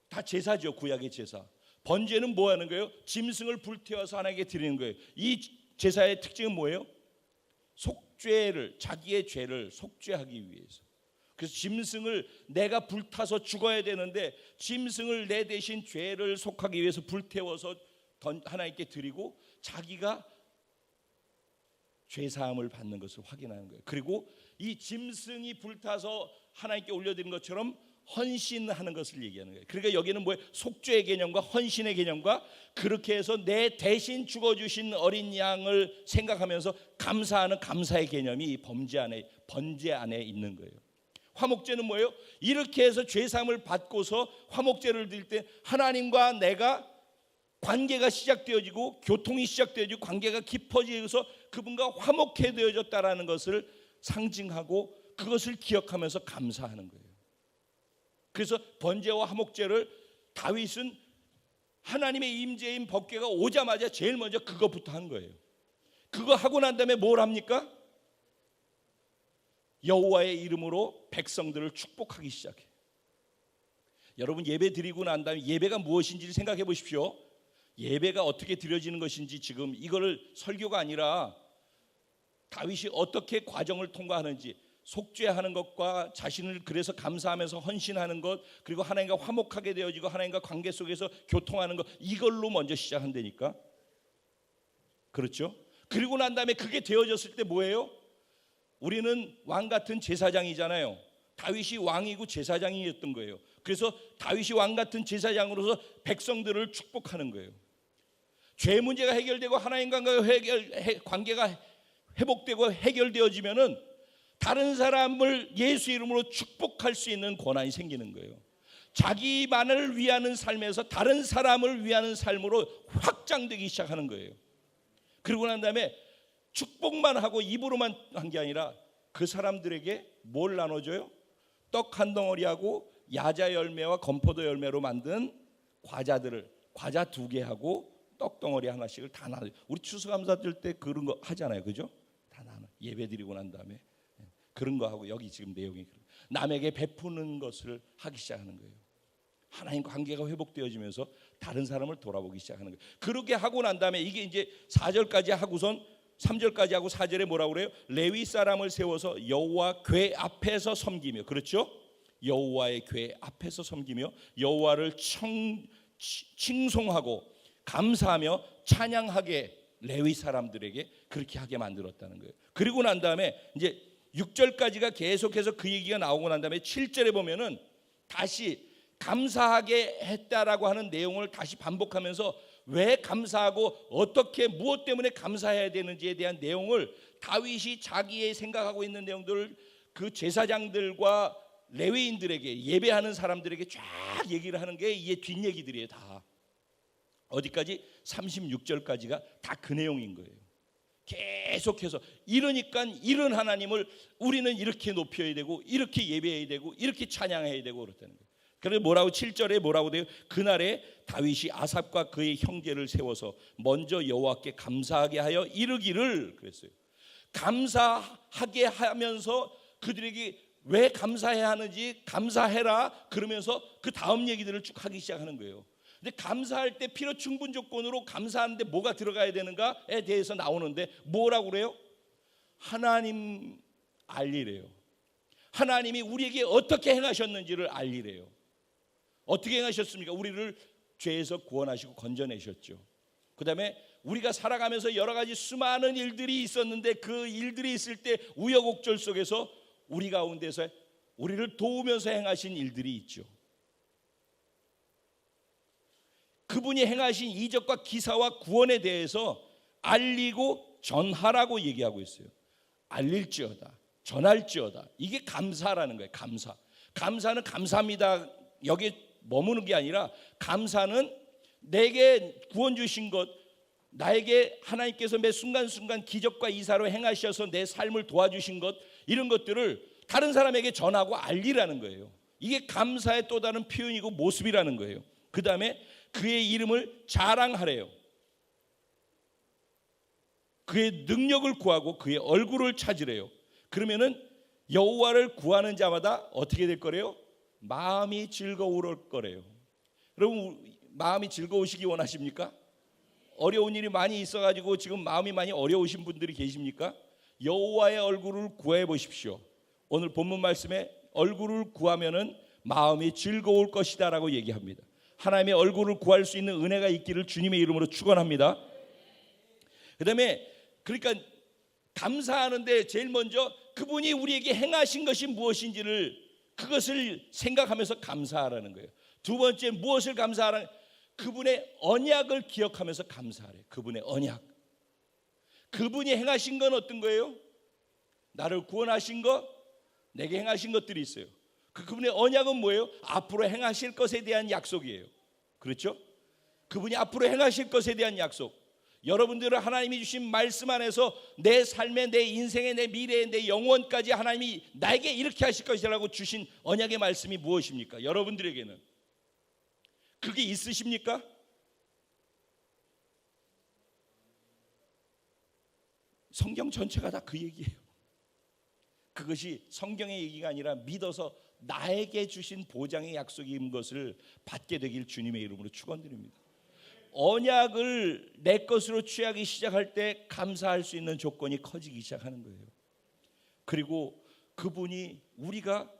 Speaker 1: 다 제사죠. 구약의 제사. 번제는 뭐 하는 거예요? 짐승을 불태워서 하나님께 드리는 거예요. 이 제사의 특징은 뭐예요? 속죄를, 자기의 죄를 속죄하기 위해서. 그래서 짐승을 내가 불타서 죽어야 되는데 짐승을 내 대신 죄를 속하기 위해서 불태워서 하나님께 드리고 자기가 죄사함을 받는 것을 확인하는 거예요. 그리고 이 짐승이 불타서 하나님께 올려드린 것처럼 헌신하는 것을 얘기하는 거예요. 그러니까 여기는 뭐예요? 속죄의 개념과 헌신의 개념과 그렇게 해서 내 대신 죽어주신 어린 양을 생각하면서 감사하는 감사의 개념이 이 번제 안에 있는 거예요. 화목제는 뭐예요? 이렇게 해서 죄사함을 받고서 화목제를 드릴 때 하나님과 내가 관계가 시작되어지고 교통이 시작되어지고 관계가 깊어지면서 그분과 화목해 되어졌다라는 것을 상징하고 그것을 기억하면서 감사하는 거예요. 그래서 번제와 화목제를 다윗은 하나님의 임재인 법궤가 오자마자 제일 먼저 그것부터 한 거예요. 그거 하고 난 다음에 뭘 합니까? 여호와의 이름으로 백성들을 축복하기 시작해요. 여러분 예배 드리고 난 다음에 예배가 무엇인지 생각해 보십시오. 예배가 어떻게 드려지는 것인지 지금 이거를 설교가 아니라 다윗이 어떻게 과정을 통과하는지 속죄하는 것과 자신을 그래서 감사하면서 헌신하는 것 그리고 하나님과 화목하게 되어지고 하나님과 관계 속에서 교통하는 것 이걸로 먼저 시작한다니까. 그렇죠? 그리고 난 다음에 그게 되어졌을 때 뭐예요? 우리는 왕 같은 제사장이잖아요. 다윗이 왕이고 제사장이었던 거예요. 그래서 다윗이 왕 같은 제사장으로서 백성들을 축복하는 거예요. 죄 문제가 해결되고 하나님과 관계가 회복되고 해결되어지면은 다른 사람을 예수 이름으로 축복할 수 있는 권한이 생기는 거예요. 자기만을 위하는 삶에서 다른 사람을 위하는 삶으로 확장되기 시작하는 거예요. 그러고 난 다음에 축복만 하고 입으로만 한 게 아니라 그 사람들에게 뭘 나눠줘요? 떡 한 덩어리하고 야자 열매와 건포도 열매로 만든 과자들을, 과자 2개하고 떡 덩어리 하나씩을 다 나눠. 우리 추수감사 들 때 그런 거 하잖아요, 그죠? 다 나눠. 예배 드리고 난 다음에 그런 거 하고, 여기 지금 내용이 남에게 베푸는 것을 하기 시작하는 거예요. 하나님 관계가 회복되어지면서 다른 사람을 돌아보기 시작하는 거예요. 그렇게 하고 난 다음에 이게 이제 4절까지 하고선 3절까지 하고 4절에 뭐라고 그래요? 레위 사람을 세워서 여호와 궤 앞에서 섬기며, 그렇죠? 여호와의 궤 앞에서 섬기며 여호와를 칭송하고 감사하며 찬양하게 레위 사람들에게 그렇게 하게 만들었다는 거예요. 그리고 난 다음에 이제 6절까지가 계속해서 그 얘기가 나오고 난 다음에 7절에 보면은 다시 감사하게 했다라고 하는 내용을 다시 반복하면서 왜 감사하고 어떻게 무엇 때문에 감사해야 되는지에 대한 내용을 다윗이 자기의 생각하고 있는 내용들을 그 제사장들과 레위인들에게, 예배하는 사람들에게 쫙 얘기를 하는 게 이게 뒷얘기들이에요. 다 어디까지? 36절까지가 다 그 내용인 거예요. 계속해서 이러니까 이런 하나님을 우리는 이렇게 높여야 되고 이렇게 예배해야 되고 이렇게 찬양해야 되고 그렇다는 거예요. 그래서 뭐라고 7절에 뭐라고 돼요? 그날에 다윗이 아삽과 그의 형제를 세워서 먼저 여호와께 감사하게 하여 이르기를 그랬어요. 감사하게 하면서 그들에게 왜 감사해야 하는지 감사해라 그러면서 그 다음 얘기들을 쭉 하기 시작하는 거예요. 근데 감사할 때 필요 충분 조건으로 감사하는데 뭐가 들어가야 되는가에 대해서 나오는데 뭐라고 그래요? 하나님 알리래요. 하나님이 우리에게 어떻게 행하셨는지를 알리래요. 어떻게 행하셨습니까? 우리를 죄에서 구원하시고 건져내셨죠. 그 다음에 우리가 살아가면서 여러 가지 수많은 일들이 있었는데 그 일들이 있을 때 우여곡절 속에서 우리 가운데서 우리를 도우면서 행하신 일들이 있죠. 그분이 행하신 이적과 기사와 구원에 대해서 알리고 전하라고 얘기하고 있어요. 알릴지어다, 전할지어다. 이게 감사라는 거예요. 감사. 감사는 감사합니다 여기에 머무는 게 아니라, 감사는 내게 구원 주신 것, 나에게 하나님께서 매 순간순간 기적과 이사로 행하셔서 내 삶을 도와주신 것, 이런 것들을 다른 사람에게 전하고 알리라는 거예요. 이게 감사의 또 다른 표현이고 모습이라는 거예요. 그 다음에 그의 이름을 자랑하래요. 그의 능력을 구하고 그의 얼굴을 찾으래요. 그러면은 여호와를 구하는 자마다 어떻게 될 거래요? 마음이 즐거울 거래요. 여러분, 마음이 즐거우시기 원하십니까? 어려운 일이 많이 있어가지고 지금 마음이 많이 어려우신 분들이 계십니까? 여호와의 얼굴을 구해 보십시오. 오늘 본문 말씀에 얼굴을 구하면은 마음이 즐거울 것이다라고 얘기합니다. 하나님의 얼굴을 구할 수 있는 은혜가 있기를 주님의 이름으로 축원합니다. 그다음에 그러니까 감사하는데 제일 먼저 그분이 우리에게 행하신 것이 무엇인지를, 그것을 생각하면서 감사하라는 거예요. 두 번째, 무엇을 감사하라는? 그분의 언약을 기억하면서 감사하래요. 그분의 언약. 그분이 행하신 건 어떤 거예요? 나를 구원하신 것, 내게 행하신 것들이 있어요. 그분의 언약은 뭐예요? 앞으로 행하실 것에 대한 약속이에요. 그렇죠? 그분이 앞으로 행하실 것에 대한 약속. 여러분들은 하나님이 주신 말씀 안에서 내 삶에, 내 인생에, 내 미래에, 내 영원까지 하나님이 나에게 이렇게 하실 것이라고 주신 언약의 말씀이 무엇입니까? 여러분들에게는 그게 있으십니까? 성경 전체가 다 그 얘기예요. 그것이 성경의 얘기가 아니라 믿어서 나에게 주신 보장의 약속인 것을 받게 되길 주님의 이름으로 축원드립니다. 언약을 내 것으로 취하기 시작할 때 감사할 수 있는 조건이 커지기 시작하는 거예요. 그리고 그분이, 우리가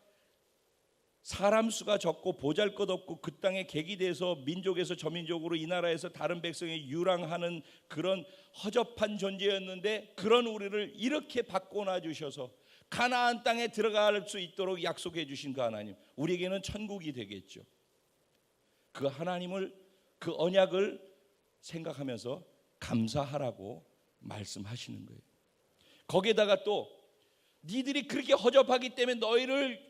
Speaker 1: 사람 수가 적고 보잘것없고 그 땅에 객기돼서 민족에서 저민족으로 이 나라에서 다른 백성에 유랑하는 그런 허접한 존재였는데, 그런 우리를 이렇게 바꿔놔 주셔서 가나안 땅에 들어갈 수 있도록 약속해 주신 그 하나님, 우리에게는 천국이 되겠죠. 그 하나님을, 그 언약을 생각하면서 감사하라고 말씀하시는 거예요. 거기에다가 또 니들이 그렇게 허접하기 때문에 너희를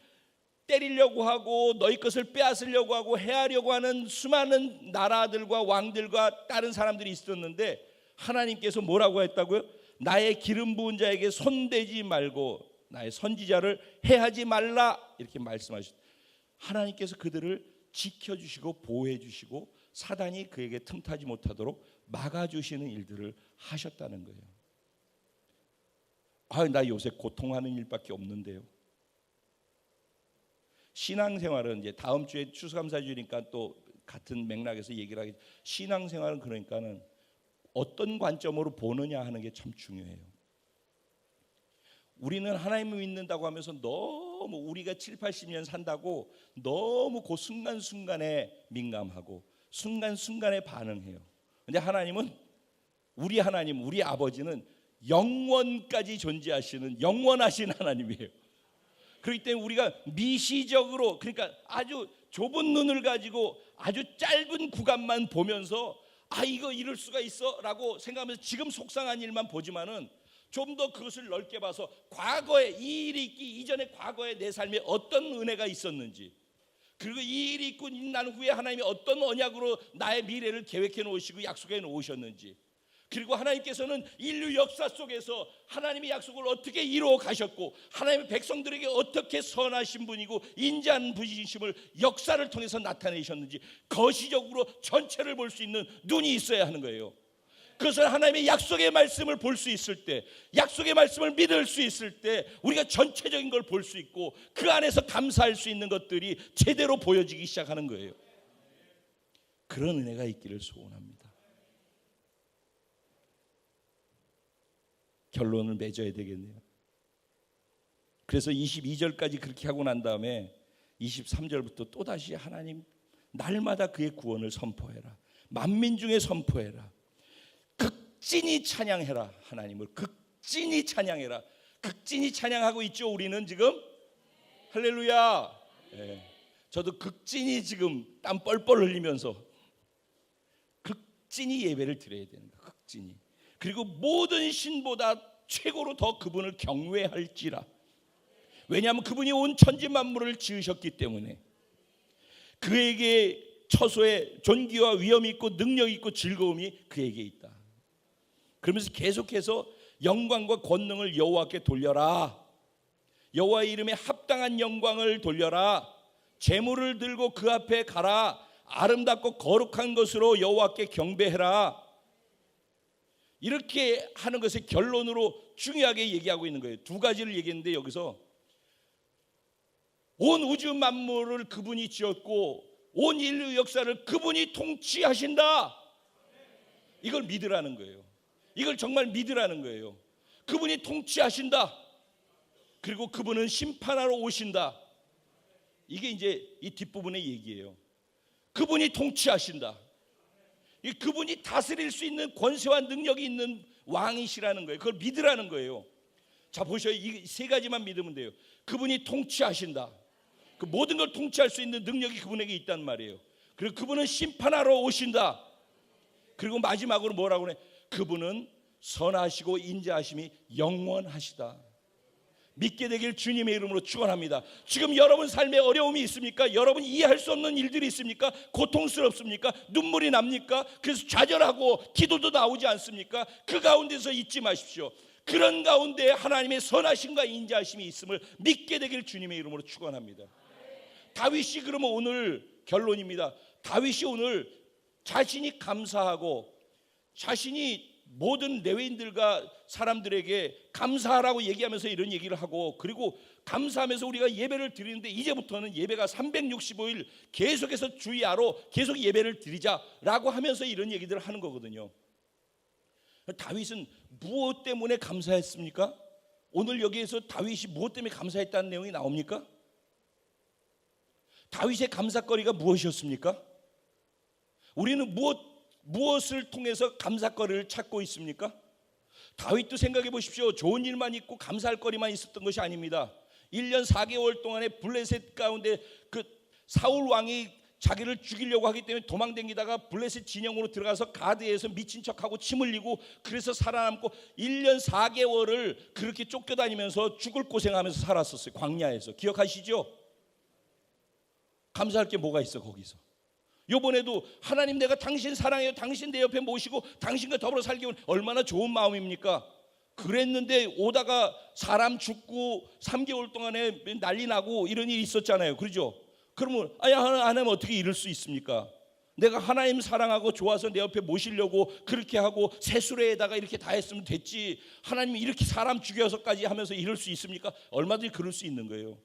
Speaker 1: 때리려고 하고 너희 것을 빼앗으려고 하고 해하려고 하는 수많은 나라들과 왕들과 다른 사람들이 있었는데, 하나님께서 뭐라고 했다고요? 나의 기름 부은 자에게 손대지 말고 나의 선지자를 해하지 말라 이렇게 말씀하셨. 하나님께서 그들을 지켜주시고 보호해주시고 사단이 그에게 틈타지 못하도록 막아주시는 일들을 하셨다는 거예요. 나 요새 고통하는 일밖에 없는데요. 신앙생활은 이제 다음 주에 추수감사주니까 또 같은 맥락에서 얘기를 하겠죠. 신앙생활은 그러니까는 어떤 관점으로 보느냐 하는 게 참 중요해요. 우리는 하나님을 믿는다고 하면서 너무 우리가 7, 80년 산다고 너무 그 순간순간에 민감하고 순간순간에 반응해요. 근데 하나님은 우리 아버지는 영원까지 존재하시는 영원하신 하나님이에요. 그렇기 때문에 우리가 미시적으로, 그러니까 아주 좁은 눈을 가지고 아주 짧은 구간만 보면서 이거 이럴 수가 있어 라고 생각하면서 지금 속상한 일만 보지만은 좀 더 그것을 넓게 봐서 과거에 이 일이 있기 이전에 과거에 내 삶에 어떤 은혜가 있었는지, 그리고 이 일이 있고 난 후에 하나님이 어떤 언약으로 나의 미래를 계획해 놓으시고 약속해 놓으셨는지, 그리고 하나님께서는 인류 역사 속에서 하나님의 약속을 어떻게 이루어 가셨고 하나님의 백성들에게 어떻게 선하신 분이고 인자한 분이심을 역사를 통해서 나타내셨는지 거시적으로 전체를 볼 수 있는 눈이 있어야 하는 거예요. 그것은 하나님의 약속의 말씀을 볼 수 있을 때, 약속의 말씀을 믿을 수 있을 때 우리가 전체적인 걸 볼 수 있고 그 안에서 감사할 수 있는 것들이 제대로 보여지기 시작하는 거예요. 그런 은혜가 있기를 소원합니다. 결론을 맺어야 되겠네요. 그래서 22절까지 그렇게 하고 난 다음에 23절부터 또다시 하나님 날마다 그의 구원을 선포해라. 만민 중에 선포해라. 극진히 찬양해라. 하나님을 극진히 찬양해라. 극진히 찬양하고 있죠. 우리는 지금 할렐루야. 저도 극진히 지금 땀 뻘뻘 흘리면서 극진히 예배를 드려야 되는 거예요. 극진히. 그리고 모든 신보다 최고로 더 그분을 경외할지라. 왜냐하면 그분이 온 천지 만물을 지으셨기 때문에 그에게 처소에 존귀와 위엄이 있고 능력이 있고 즐거움이 그에게 있다. 그러면서 계속해서 영광과 권능을 여호와께 돌려라. 여호와의 이름에 합당한 영광을 돌려라. 제물을 들고 그 앞에 가라. 아름답고 거룩한 것으로 여호와께 경배해라. 이렇게 하는 것의 결론으로 중요하게 얘기하고 있는 거예요. 두 가지를 얘기했는데 여기서 온 우주 만물을 그분이 지었고 온 인류 역사를 그분이 통치하신다. 이걸 믿으라는 거예요. 이걸 정말 믿으라는 거예요. 그분이 통치하신다. 그리고 그분은 심판하러 오신다. 이게 이제 이 뒷부분의 얘기예요. 그분이 통치하신다. 그분이 다스릴 수 있는 권세와 능력이 있는 왕이시라는 거예요. 그걸 믿으라는 거예요. 자, 보셔요. 이 세 가지만 믿으면 돼요. 그분이 통치하신다. 그 모든 걸 통치할 수 있는 능력이 그분에게 있단 말이에요. 그리고 그분은 심판하러 오신다. 그리고 마지막으로 뭐라고 그래? 그분은 선하시고 인자하심이 영원하시다. 믿게 되길 주님의 이름으로 축원합니다. 지금 여러분 삶에 어려움이 있습니까? 여러분 이해할 수 없는 일들이 있습니까? 고통스럽습니까? 눈물이 납니까? 그래서 좌절하고 기도도 나오지 않습니까? 그 가운데서 잊지 마십시오. 그런 가운데 하나님의 선하심과 인자하심이 있음을 믿게 되길 주님의 이름으로 축원합니다. 다윗이 그러면 오늘 결론입니다. 다윗이 오늘 자신이 감사하고 자신이 모든 레위인들과 사람들에게 감사하라고 얘기하면서 이런 얘기를 하고, 그리고 감사하면서 우리가 예배를 드리는데 이제부터는 예배가 365일 계속해서 주야로 계속 예배를 드리자라고 하면서 이런 얘기들을 하는 거거든요. 다윗은 무엇 때문에 감사했습니까? 오늘 여기에서 다윗이 무엇 때문에 감사했다는 내용이 나옵니까? 다윗의 감사거리가 무엇이었습니까? 우리는 무엇을 통해서 감사거리를 찾고 있습니까? 다윗도 생각해 보십시오. 좋은 일만 있고 감사할 거리만 있었던 것이 아닙니다. 1년 4개월 동안에 블레셋 가운데 그 사울 왕이 자기를 죽이려고 하기 때문에 도망다니다가 블레셋 진영으로 들어가서 가드에서 미친 척하고 침 흘리고 그래서 살아남고 1년 4개월을 그렇게 쫓겨다니면서 죽을 고생하면서 살았었어요. 광야에서. 기억하시죠? 감사할 게 뭐가 있어 거기서. 이번에도 하나님 내가 당신 사랑해요. 당신 내 옆에 모시고 당신과 더불어 살기 위해 얼마나 좋은 마음입니까? 그랬는데 오다가 사람 죽고 3개월 동안에 난리 나고 이런 일이 있었잖아요. 그렇죠? 그러면 하나님 어떻게 이럴 수 있습니까? 내가 하나님 사랑하고 좋아서 내 옆에 모시려고 그렇게 하고 세수레에다가 이렇게 다 했으면 됐지, 하나님이 이렇게 사람 죽여서까지 하면서 이럴 수 있습니까? 얼마든지 그럴 수 있는 거예요.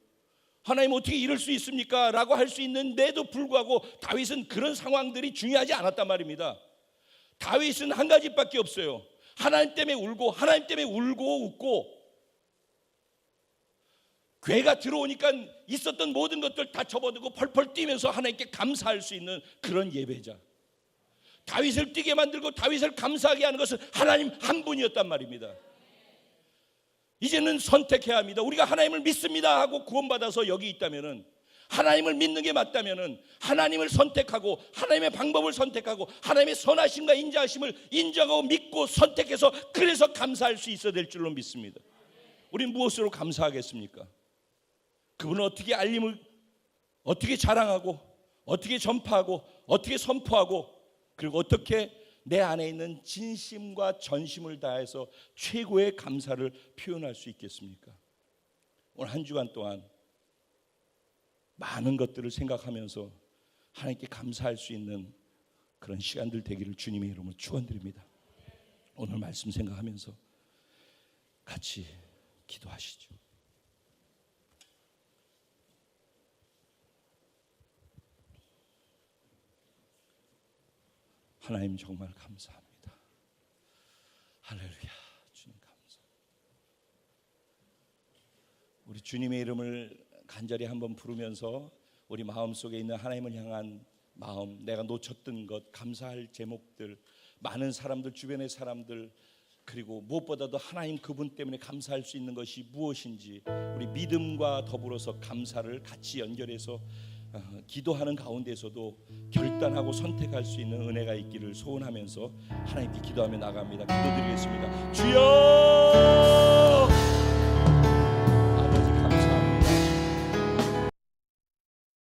Speaker 1: 하나님 어떻게 이럴 수 있습니까? 라고 할 수 있는데도 불구하고 다윗은 그런 상황들이 중요하지 않았단 말입니다. 다윗은 한 가지밖에 없어요. 하나님 때문에 울고, 하나님 때문에 울고 웃고, 괴가 들어오니까 있었던 모든 것들 다 접어두고 펄펄 뛰면서 하나님께 감사할 수 있는 그런 예배자. 다윗을 뛰게 만들고 다윗을 감사하게 하는 것은 하나님 한 분이었단 말입니다. 이제는 선택해야 합니다. 우리가 하나님을 믿습니다 하고 구원받아서 여기 있다면은, 하나님을 믿는 게 맞다면은 하나님을 선택하고 하나님의 방법을 선택하고 하나님의 선하심과 인자하심을 인정하고 믿고 선택해서 그래서 감사할 수 있어야 될 줄로 믿습니다. 우리는 무엇으로 감사하겠습니까? 그분은 어떻게 알림을, 어떻게 자랑하고, 어떻게 전파하고, 어떻게 선포하고, 그리고 어떻게 내 안에 있는 진심과 전심을 다해서 최고의 감사를 표현할 수 있겠습니까? 오늘 한 주간 동안 많은 것들을 생각하면서 하나님께 감사할 수 있는 그런 시간들 되기를 주님의 이름으로 축원드립니다. 오늘 말씀 생각하면서 같이 기도하시죠. 하나님 정말 감사합니다. 할렐루야. 주님 감사. 우리 주님의 이름을 간절히 한번 부르면서 우리 마음속에 있는 하나님을 향한 마음, 내가 놓쳤던 것, 감사할 제목들, 많은 사람들, 주변의 사람들, 그리고 무엇보다도 하나님 그분 때문에 감사할 수 있는 것이 무엇인지 우리 믿음과 더불어서 감사를 같이 연결해서 기도하는 가운데서도 결단하고 선택할 수 있는 은혜가 있기를 소원하면서 하나님께 기도하며 나갑니다. 기도드리겠습니다. 주여